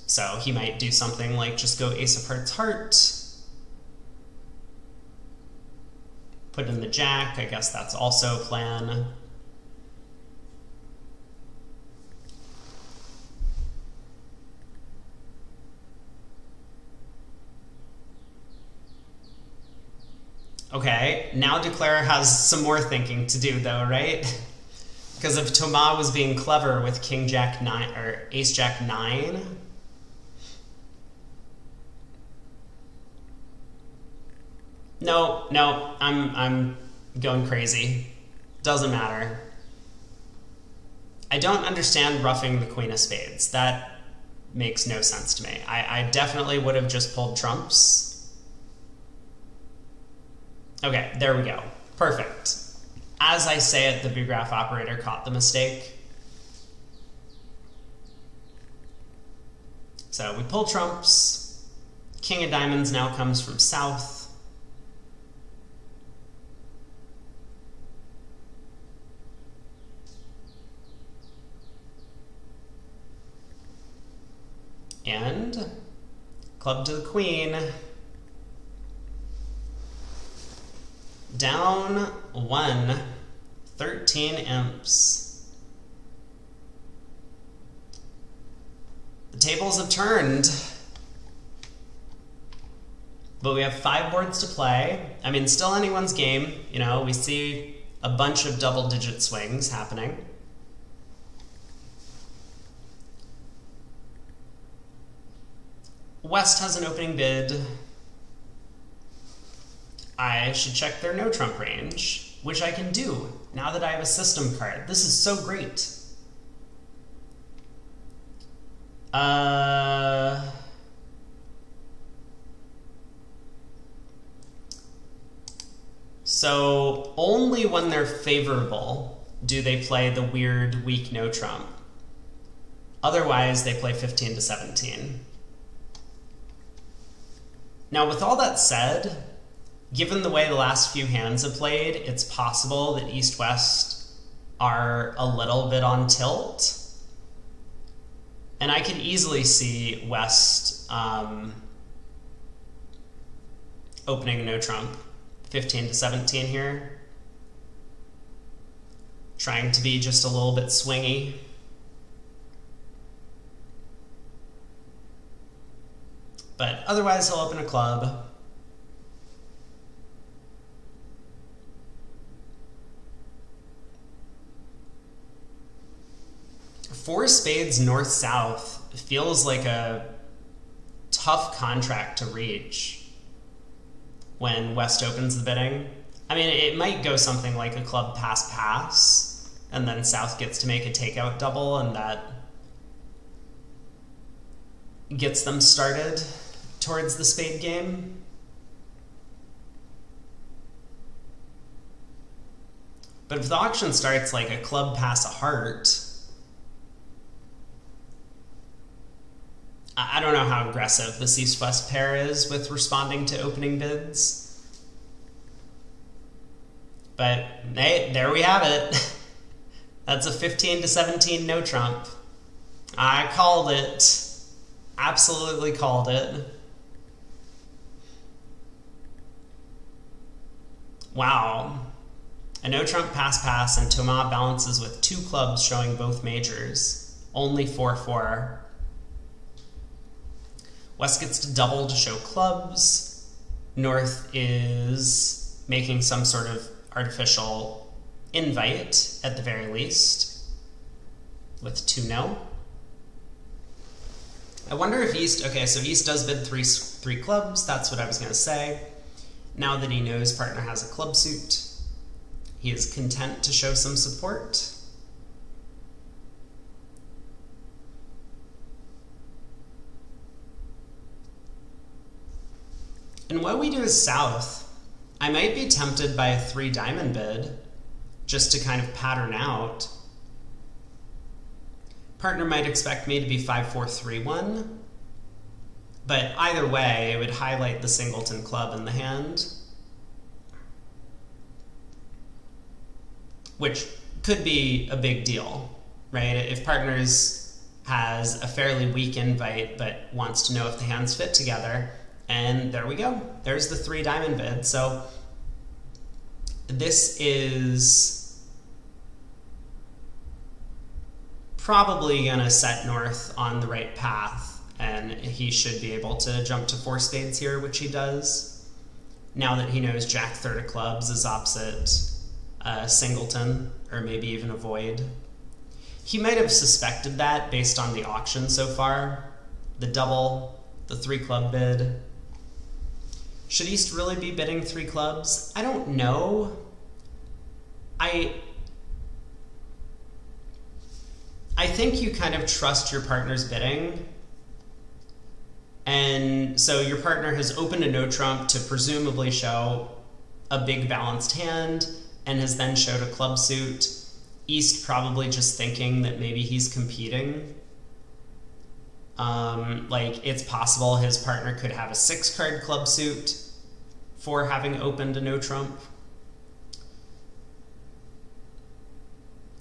So he might do something like just go ace of hearts heart, put in the jack. I guess that's also a plan. Okay, now Declare has some more thinking to do though, right? Because if Thomas was being clever with king jack 9 or ace jack 9, no, I'm going crazy. Doesn't matter. I don't understand roughing the queen of spades. That makes no sense to me. I definitely would have just pulled trumps. Okay, there we go. Perfect. As I say it, the bgraph operator caught the mistake. So we pull trumps. King of diamonds now comes from south. And club to the queen. Down 1, 13 imps. The tables have turned. But we have 5 boards to play. I mean, still anyone's game. You know, we see a bunch of double-digit swings happening. West has an opening bid. I should check their no trump range, which I can do now that I have a system card. This is so great. So only when they're favorable do they play the weird weak no trump. Otherwise, they play 15 to 17. Now, with all that said, given the way the last few hands have played, it's possible that East-West are a little bit on tilt. And I could easily see West opening a no trump, 15 to 17 here. Trying to be just a little bit swingy. But otherwise, he'll open a club. Four spades north-south feels like a tough contract to reach when West opens the bidding. I mean, it might go something like a club pass-pass, and then South gets to make a takeout double, and that gets them started towards the spade game. But if the auction starts like a club pass a heart, I don't know how aggressive this East-West pair is with responding to opening bids. But hey, there we have it. That's a 15 to 17 no trump. I called it. Absolutely called it. Wow. A no-trump pass, and Thomas balances with 2 clubs showing both majors. Only 4-4. West gets to double to show clubs. North is making some sort of artificial invite, at the very least, with 2 no. I wonder if East... Okay, so East does bid three clubs. That's what I was going to say. Now that he knows partner has a club suit, he is content to show some support. And what we do is South. I might be tempted by a 3 diamond bid, just to kind of pattern out. Partner might expect me to be 5-4-3-1, but either way, it would highlight the singleton club in the hand, which could be a big deal, right? If partners has a fairly weak invite but wants to know if the hands fit together, and there we go. There's the 3 diamond bid. So this is probably going to set North on the right path, and he should be able to jump to 4 spades here, which he does. Now that he knows Jack third of clubs is opposite singleton, or maybe even a void. He might have suspected that based on the auction so far. The double, the 3 club bid. Should East really be bidding 3 clubs? I don't know. I think you kind of trust your partner's bidding. And so your partner has opened a no trump to presumably show a big balanced hand, and has then showed a club suit. East probably just thinking that maybe he's competing. Like, it's possible his partner could have a 6-card club suit for having opened a no trump.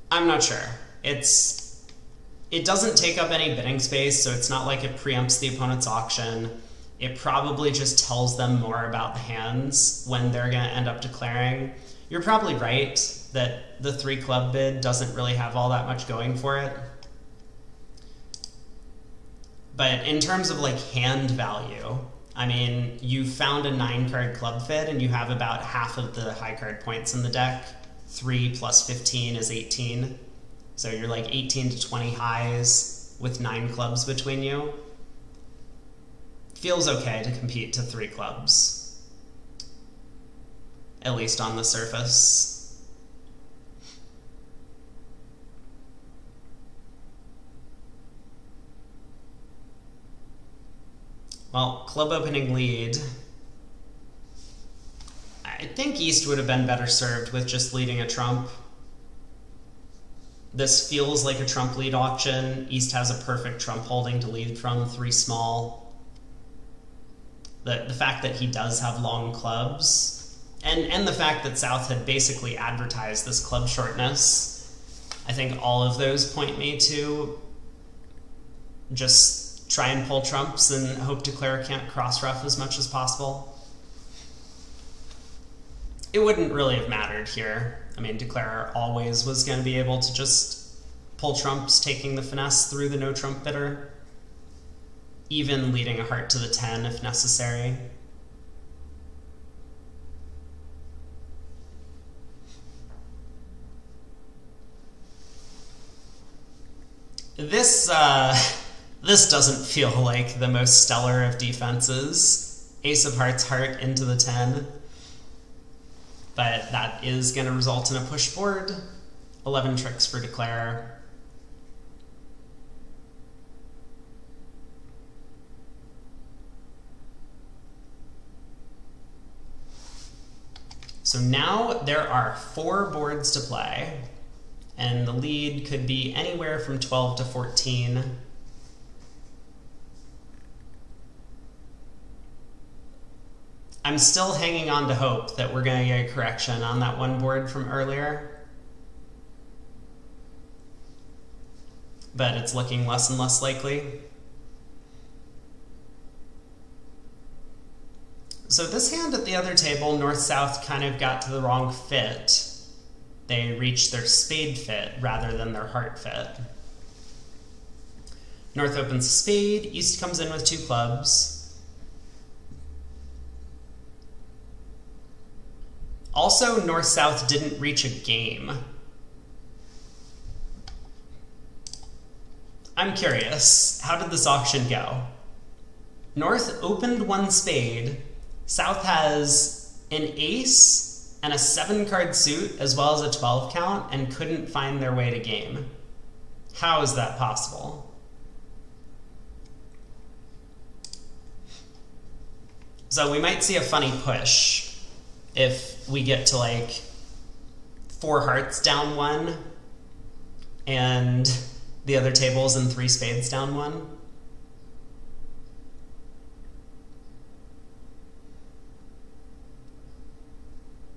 I'm not sure. It doesn't take up any bidding space, so it's not like it preempts the opponent's auction. It probably just tells them more about the hands when they're going to end up declaring. You're probably right that the 3 club bid doesn't really have all that much going for it. But in terms of like hand value, I mean, you found a 9-card club fit and you have about half of the high card points in the deck. 3 plus 15 is 18. So you're like 18 to 20 highs with 9 clubs between you. Feels okay to compete to 3 clubs, at least on the surface. Well, club opening lead. I think East would have been better served with just leading a trump. This feels like a trump lead auction. East has a perfect trump holding to lead from, 3 small. The fact that he does have long clubs, and the fact that South had basically advertised this club shortness, I think all of those point me to just try and pull trumps and hope declare can't cross-ruff as much as possible. It wouldn't really have mattered here. I mean, declarer always was going to be able to just pull trumps, taking the finesse through the no trump bidder, even leading a heart to the 10 if necessary. This doesn't feel like the most stellar of defenses. Ace of hearts, heart into the 10. But that is going to result in a push board. 11 tricks for declare. So now there are 4 boards to play, and the lead could be anywhere from 12 to 14. I'm still hanging on to hope that we're going to get a correction on that one board from earlier. But it's looking less and less likely. So this hand at the other table, North-South kind of got to the wrong fit. They reached their spade fit rather than their heart fit. North opens a spade, East comes in with 2 clubs. Also, North-South didn't reach a game. I'm curious, how did this auction go? North opened 1 spade, South has an ace and a 7-card suit as well as a 12 count and couldn't find their way to game. How is that possible? So we might see a funny push if we get to like 4 hearts down 1 and the other table's in 3 spades down 1.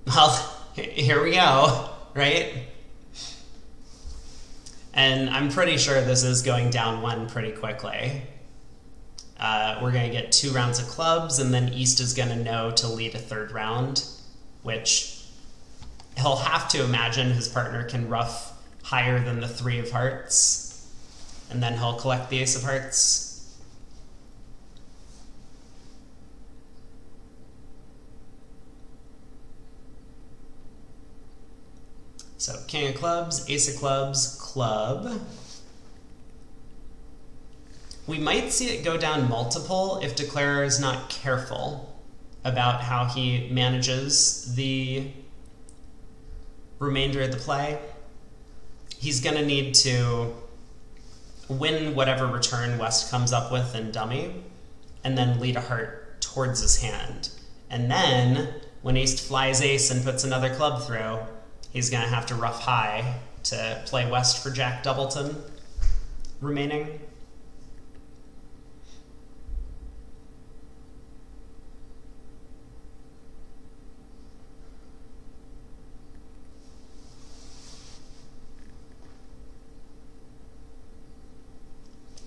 Well, here we go, right? And I'm pretty sure this is going down 1 pretty quickly. We're going to get 2 rounds of clubs, and then East is going to know to lead a 3rd round, which he'll have to imagine his partner can ruff higher than the 3 of hearts, and then he'll collect the ace of hearts. So king of clubs, ace of clubs, club. We might see it go down multiple if Declarer is not careful about how he manages the remainder of the play. He's going to need to win whatever return West comes up with in dummy, and then lead a heart towards his hand. And then, when East flies ace and puts another club through, he's going to have to ruff high to play West for Jack Doubleton remaining.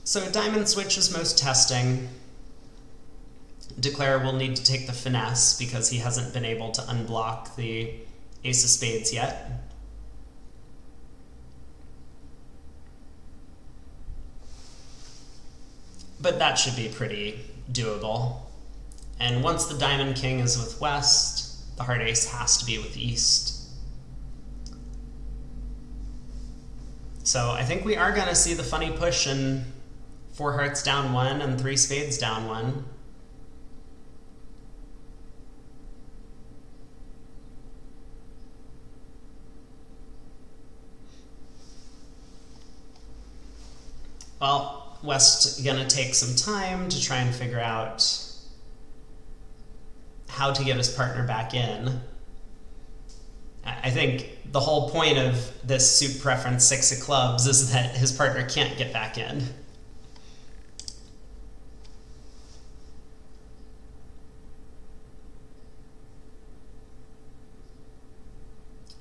So a diamond switch is most testing. Declarer will need to take the finesse because he hasn't been able to unblock the ace of spades yet. But that should be pretty doable. And once the diamond king is with West, the heart ace has to be with East. So I think we are going to see the funny push in 4 hearts down 1 and 3 spades down 1. Well, West gonna take some time to try and figure out how to get his partner back in. I think the whole point of this suit preference 6 of clubs is that his partner can't get back in.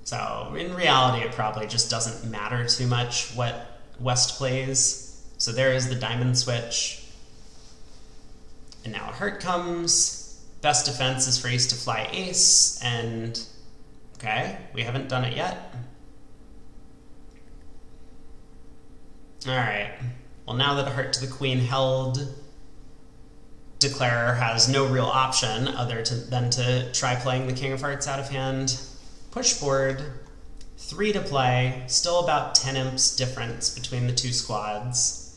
So in reality, it probably just doesn't matter too much what West plays. So there is the diamond switch. And now a heart comes. Best defense is for East to fly ace, and okay, we haven't done it yet. Alright, well now that a heart to the queen held, Declarer has no real option other than to try playing the king of hearts out of hand. Push board, 3 to play, still about 10 imps difference between the 2 squads.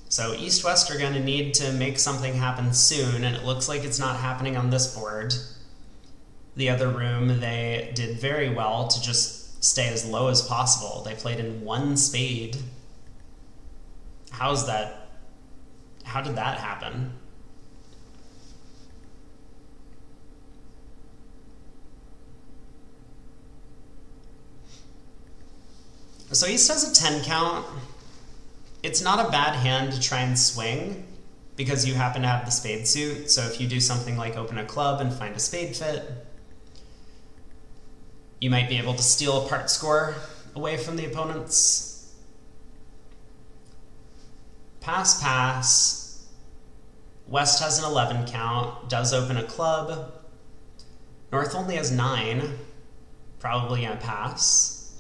So East-West are going to need to make something happen soon, and it looks like it's not happening on this board. The other room, they did very well to just stay as low as possible. They played in 1 spade. How's that? How did that happen? So East has a 10 count. It's not a bad hand to try and swing because you happen to have the spade suit. So if you do something like open a club and find a spade fit, you might be able to steal a part score away from the opponent's Pass, pass. West has an 11 count, does open a club. North only has 9, probably gonna pass.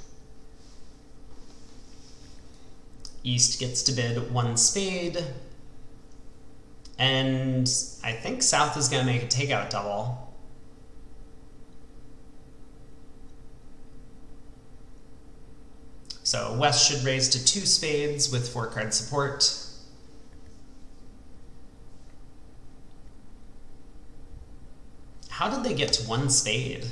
East gets to bid 1 spade. And I think South is gonna make a takeout double. So West should raise to 2 spades with 4-card support. How did they get to 1 spade?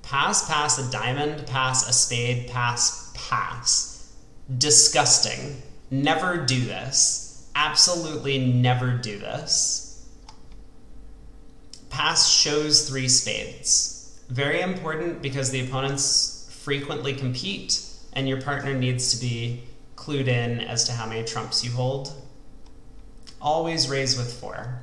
Pass, pass, a diamond, pass, a spade, pass, pass. Disgusting. Never do this. Absolutely never do this. Pass shows 3 spades. Very important because the opponents frequently compete and your partner needs to be clued in as to how many trumps you hold. Always raise with 4.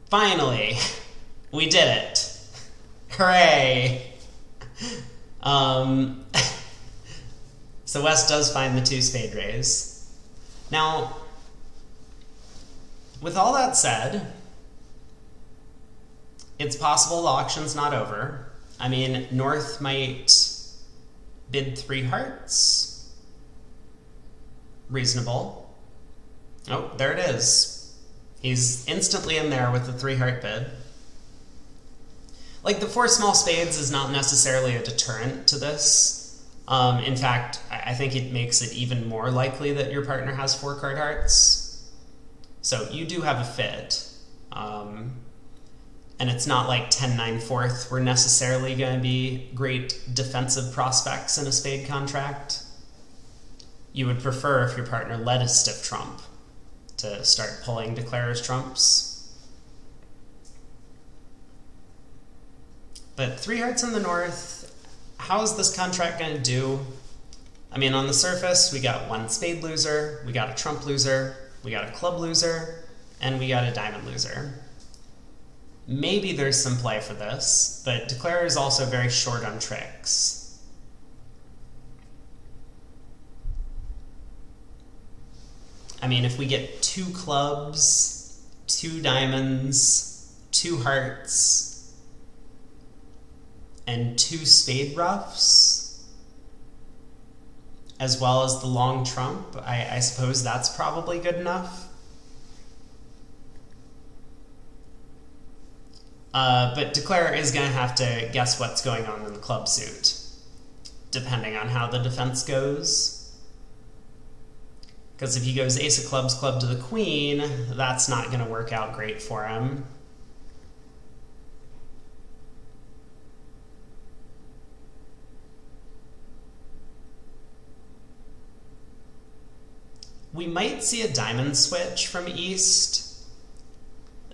Finally, we did it. Hooray! So West does find the 2 spade raise. Now, with all that said, it's possible the auction's not over. I mean, North might bid 3 hearts. Reasonable. Oh, there it is. He's instantly in there with the 3-heart bid. Like, the 4 small spades is not necessarily a deterrent to this. In fact, I think it makes it even more likely that your partner has 4-card hearts. So you do have a fit. And it's not like 10-9-4 were necessarily going to be great defensive prospects in a spade contract. You would prefer if your partner led a stiff trump to start pulling declarer's trumps. But 3 hearts in the North, how is this contract going to do? I mean, on the surface, we got 1 spade loser, we got a trump loser, we got a club loser, and we got a diamond loser. Maybe there's some play for this, but declarer is also very short on tricks. I mean, if we get 2 clubs, 2 diamonds, 2 hearts, and 2 spade ruffs, as well as the long trump, I suppose that's probably good enough. But declarer is going to have to guess what's going on in the club suit, depending on how the defense goes. Because if he goes ace of clubs, club to the queen, that's not going to work out great for him. We might see a diamond switch from East.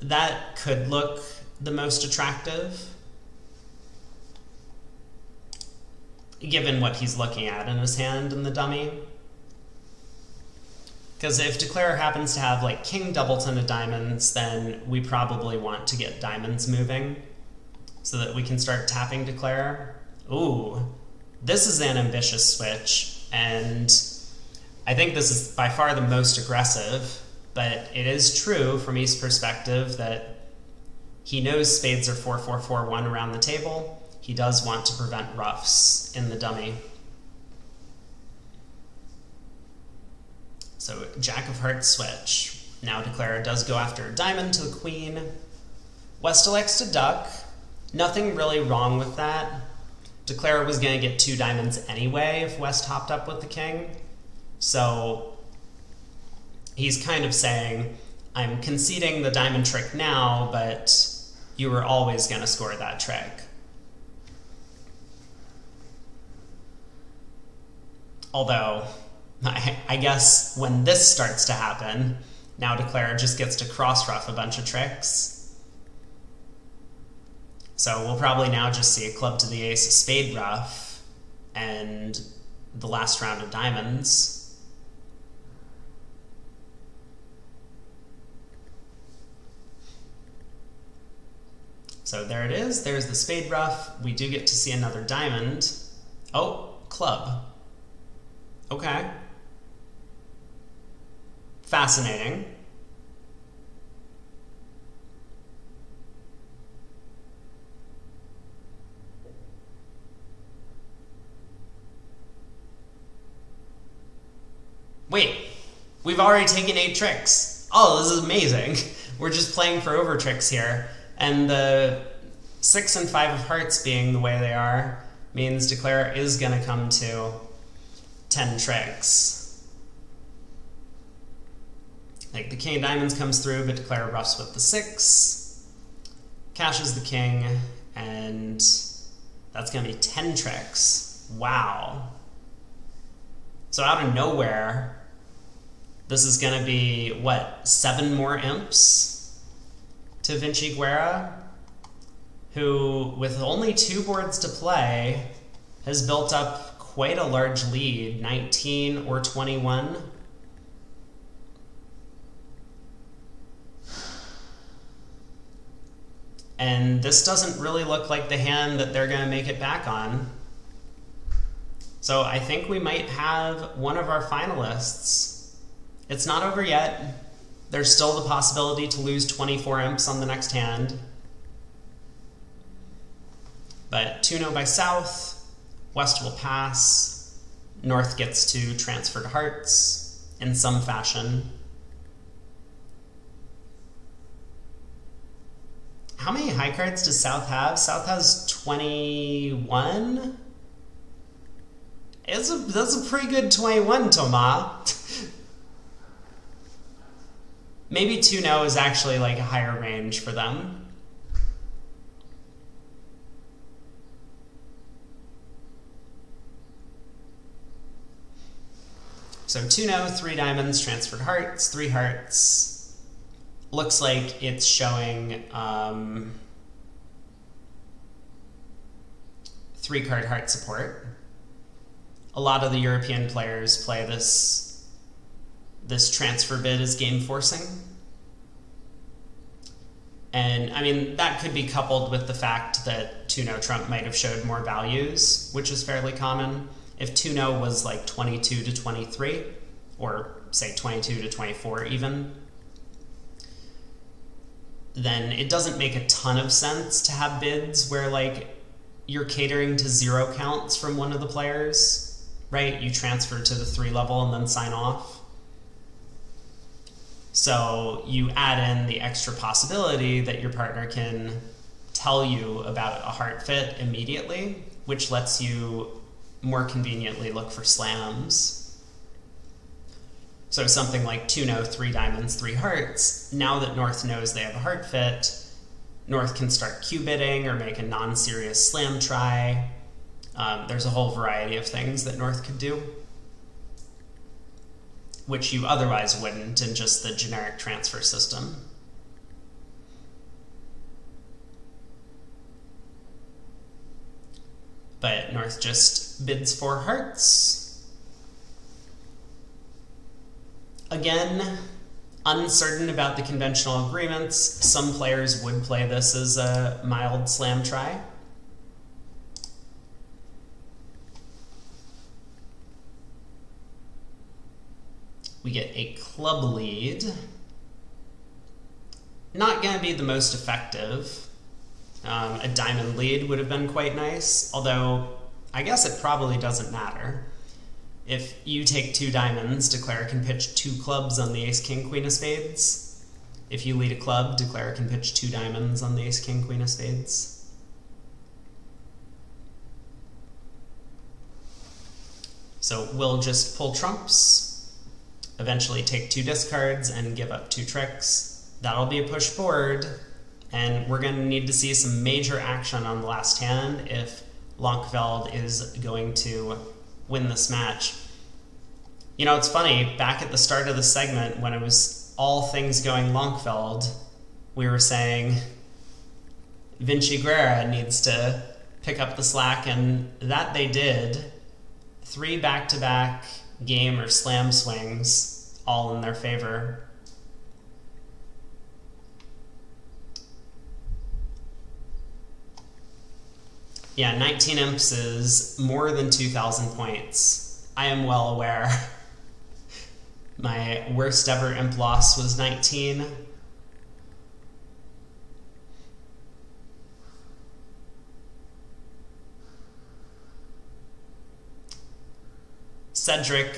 That could look the most attractive, given what he's looking at in his hand in the dummy. Because if declarer happens to have like king doubleton of diamonds, then we probably want to get diamonds moving so that we can start tapping declarer. Ooh, this is an ambitious switch, and I think this is by far the most aggressive, but it is true from East's perspective that he knows spades are 4-4-4-1 around the table. He does want to prevent ruffs in the dummy. So jack of hearts switch. Now declarer does go after a diamond to the queen. West elects to duck. Nothing really wrong with that. Declarer was going to get 2 diamonds anyway if West hopped up with the king. So he's kind of saying, I'm conceding the diamond trick now, but you were always going to score that trick. Although, I guess when this starts to happen, now declarer just gets to cross-ruff a bunch of tricks. So we'll probably now just see a club to the ace, a spade ruff, and the last round of diamonds. So there it is. There's the spade ruff. We do get to see another diamond. Oh, club. Okay. Fascinating. Wait, we've already taken 8 tricks. Oh, this is amazing. We're just playing for over tricks here. And the 6 and 5 of hearts being the way they are means declare is going to come to 10 tricks. Like the king of diamonds comes through, but declare ruffs with the 6. Cashes the king, and that's going to be 10 tricks. Wow. So out of nowhere, this is going to be, what, 7 more imps to Vinciguerra, who, with only 2 boards to play, has built up quite a large lead, 19 or 21. And this doesn't really look like the hand that they're going to make it back on. So I think we might have one of our finalists. It's not over yet. There's still the possibility to lose 24 imps on the next hand. But 2-0 by South, West will pass, North gets to transfer to hearts in some fashion. How many high cards does South have? South has 21? That's a pretty good 21, Thomas. Maybe 2-0 is actually like a higher range for them. So 2-0, 3 diamonds, transferred hearts, 3 hearts. Looks like it's showing 3-card heart support. A lot of the European players play this transfer bid as game forcing. And I mean, that could be coupled with the fact that 2-0 Trump might have showed more values, which is fairly common. If 2-0 was like 22 to 23, or say 22 to 24 even, then it doesn't make a ton of sense to have bids where like you're catering to 0 counts from one of the players, right? You transfer to the 3 level and then sign off. So you add in the extra possibility that your partner can tell you about a heart fit immediately, which lets you more conveniently look for slams. So something like 2-0, 3 diamonds, 3 hearts. Now that North knows they have a heart fit, North can start Q-bidding or make a non-serious slam try. There's a whole variety of things that North could do, which you otherwise wouldn't in just the generic transfer system. But North just bids 4 hearts. Again, uncertain about the conventional agreements. Some players would play this as a mild slam try. We get a club lead. Not going to be the most effective. A diamond lead would have been quite nice, although I guess it probably doesn't matter. If you take 2 diamonds, declare can pitch 2 clubs on the ace, king, queen of spades. If you lead a club, declare can pitch 2 diamonds on the ace, king, queen of spades. So we'll just pull trumps, eventually take 2 discards and give up 2 tricks. That'll be a push forward. And we're going to need to see some major action on the last hand if Lankveld is going to win this match. You know, it's funny, back at the start of the segment when it was all things going Lankveld, we were saying Vinciguerra needs to pick up the slack, and that they did. 3 back-to-back game or slam swings, all in their favor. Yeah, 19 imps is more than 2,000 points. I am well aware. My worst ever imp loss was 19. Cedric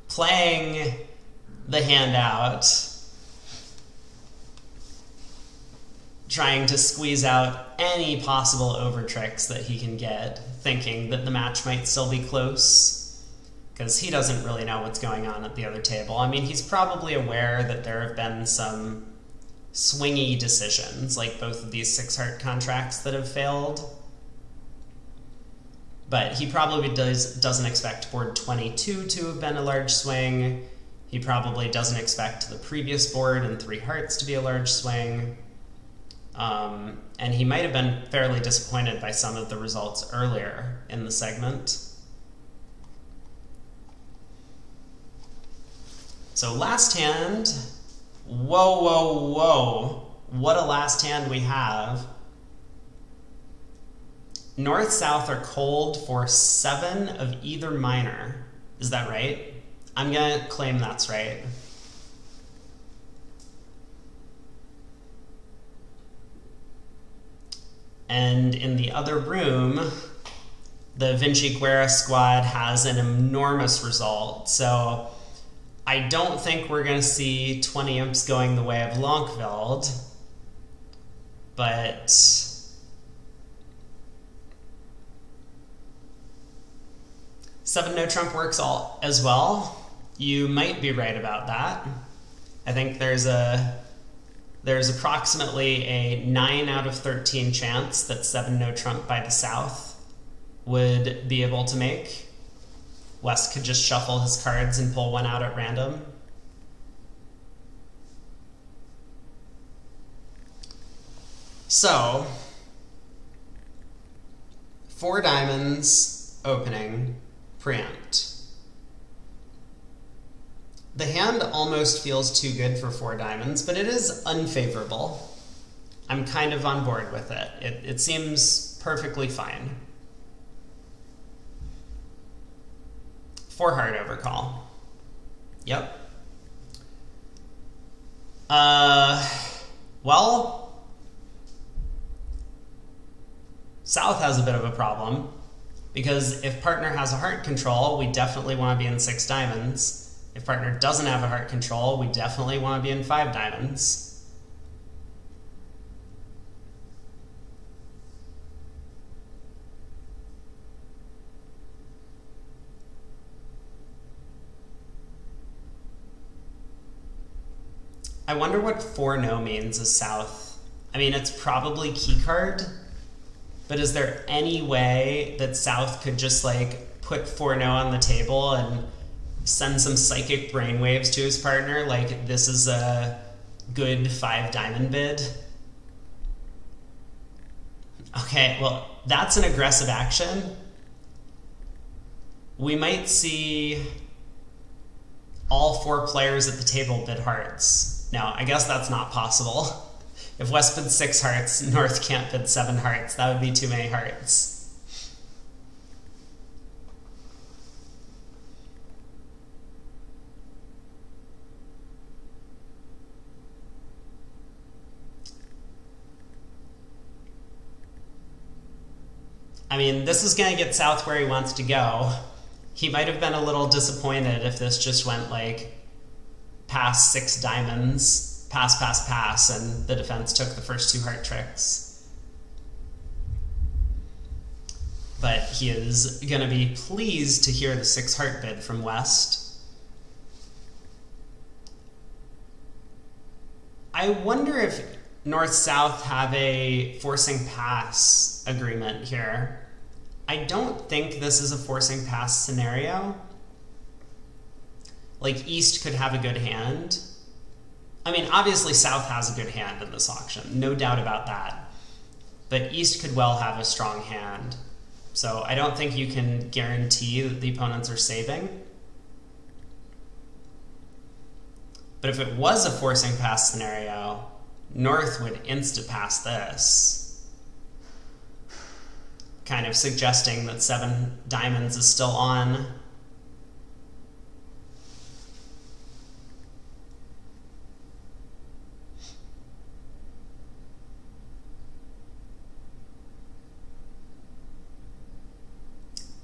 playing the hand out, trying to squeeze out any possible over tricks that he can get, thinking that the match might still be close, because he doesn't really know what's going on at the other table. I mean, he's probably aware that there have been some swingy decisions, like both of these 6-heart contracts that have failed. But he probably doesn't expect board 22 to have been a large swing. He probably doesn't expect the previous board and 3 hearts to be a large swing. And he might have been fairly disappointed by some of the results earlier in the segment. So last hand, whoa, whoa, whoa. What a last hand we have. North-South are cold for 7 of either minor. Is that right? I'm going to claim that's right. And in the other room, the Vinciguerra squad has an enormous result. So I don't think we're going to see 20 imps going the way of Lankveld. But 7 no trump works as well. You might be right about that. I think there's approximately a 9 out of 13 chance that 7 no trump by the South would be able to make. West could just shuffle his cards and pull one out at random. So, 4 diamonds opening, preempt. The hand almost feels too good for 4 diamonds, but it is unfavorable. I'm kind of on board with it. It seems perfectly fine. 4 heart overcall. Yep. Well, South has a bit of a problem, because if partner has a heart control, we definitely want to be in 6 diamonds. If partner doesn't have a heart control, we definitely want to be in 5 diamonds. I wonder what 4 no means as South. I mean, it's probably key card, but is there any way that South could just like put 4 no on the table and send some psychic brainwaves to his partner, like this is a good 5 diamond bid? Okay, well, that's an aggressive action. We might see all 4 players at the table bid hearts. Now, I guess that's not possible. If West bids 6 hearts, North can't bid 7 hearts. That would be too many hearts. I mean, this is going to get South where he wants to go. He might have been a little disappointed if this just went like past 6 diamonds, pass, pass, pass, and the defense took the first 2 heart tricks. But he is going to be pleased to hear the 6 heart bid from West. I wonder if North-South have a forcing pass agreement here. I don't think this is a forcing pass scenario. Like, East could have a good hand. I mean, obviously South has a good hand in this auction, no doubt about that. But East could well have a strong hand. So I don't think you can guarantee that the opponents are saving. But if it was a forcing pass scenario, North would insta-pass this. kind of suggesting that 7 diamonds is still on.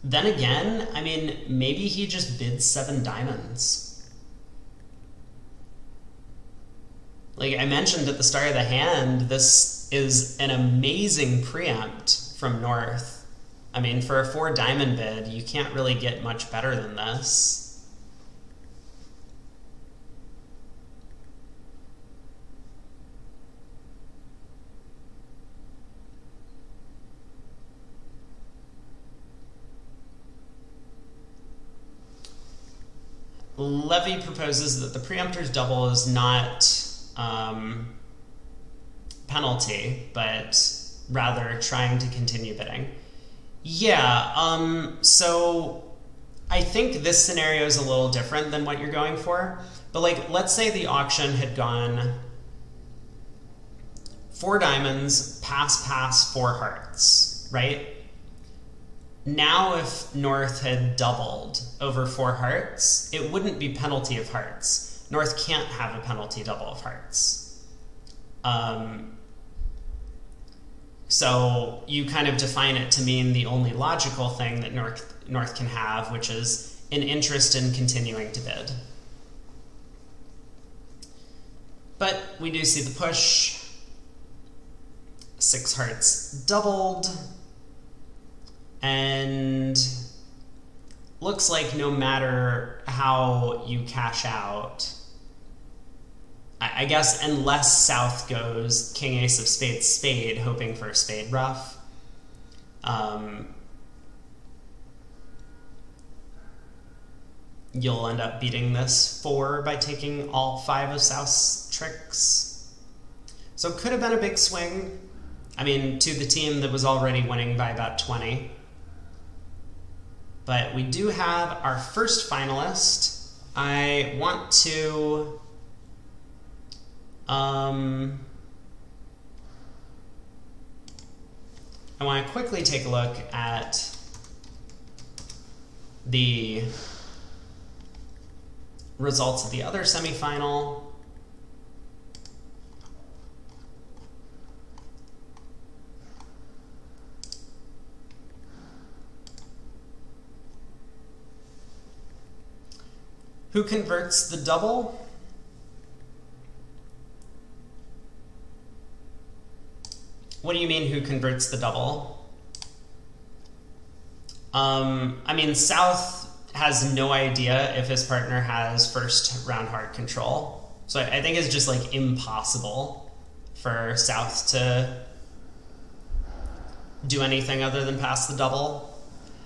Then again, I mean, maybe he just bids 7 diamonds. Like I mentioned at the start of the hand, this is an amazing preempt from North. I mean, for a 4 diamond bid, you can't really get much better than this. Levy proposes that the preemptor's double is not penalty, but rather trying to continue bidding. Yeah, so I think this scenario is a little different than what you're going for. But like, let's say the auction had gone 4 diamonds, pass, 4 hearts, right? Now if North had doubled over 4 hearts, it wouldn't be penalty of hearts. North can't have a penalty double of hearts. So you kind of define it to mean the only logical thing that North can have, which is an interest in continuing to bid. But we do see the push. 6 hearts doubled. And looks like no matter how you cash out, I guess unless South goes King Ace of Spades spade, hoping for a spade ruff, you'll end up beating this 4 by taking all 5 of South's tricks. So it could have been a big swing. I mean, to the team that was already winning by about 20. But we do have our first finalist. I want to quickly take a look at the results of the other semifinal. Who converts the double? What do you mean, who converts the double? I mean, South has no idea if his partner has first round hard control. So I think it's just like impossible for South to do anything other than pass the double.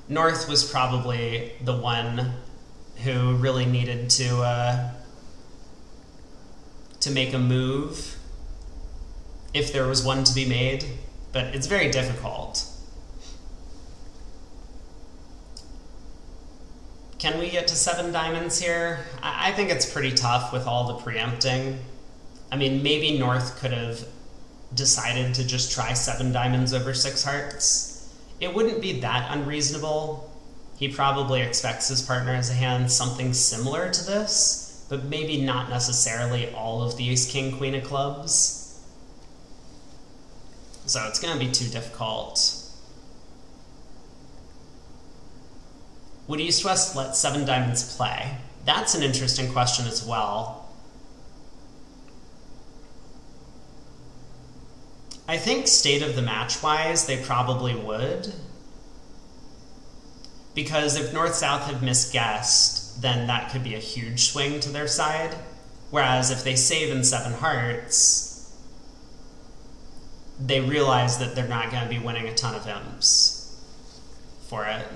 North was probably the one who really needed to make a move if there was one to be made, but it's very difficult. Can we get to 7 diamonds here? I think it's pretty tough with all the preempting. I mean, maybe North could have decided to just try 7 diamonds over 6 hearts. It wouldn't be that unreasonable. He probably expects his partner has a hand something similar to this, but maybe not necessarily all of the ace, king, queen of clubs. So it's going to be too difficult. Would East-West let 7 diamonds play? That's an interesting question as well. I think state of the match-wise, they probably would. Because if North-South have misguessed, then that could be a huge swing to their side. Whereas if they save in 7 hearts, they realize that they're not going to be winning a ton of imps for it.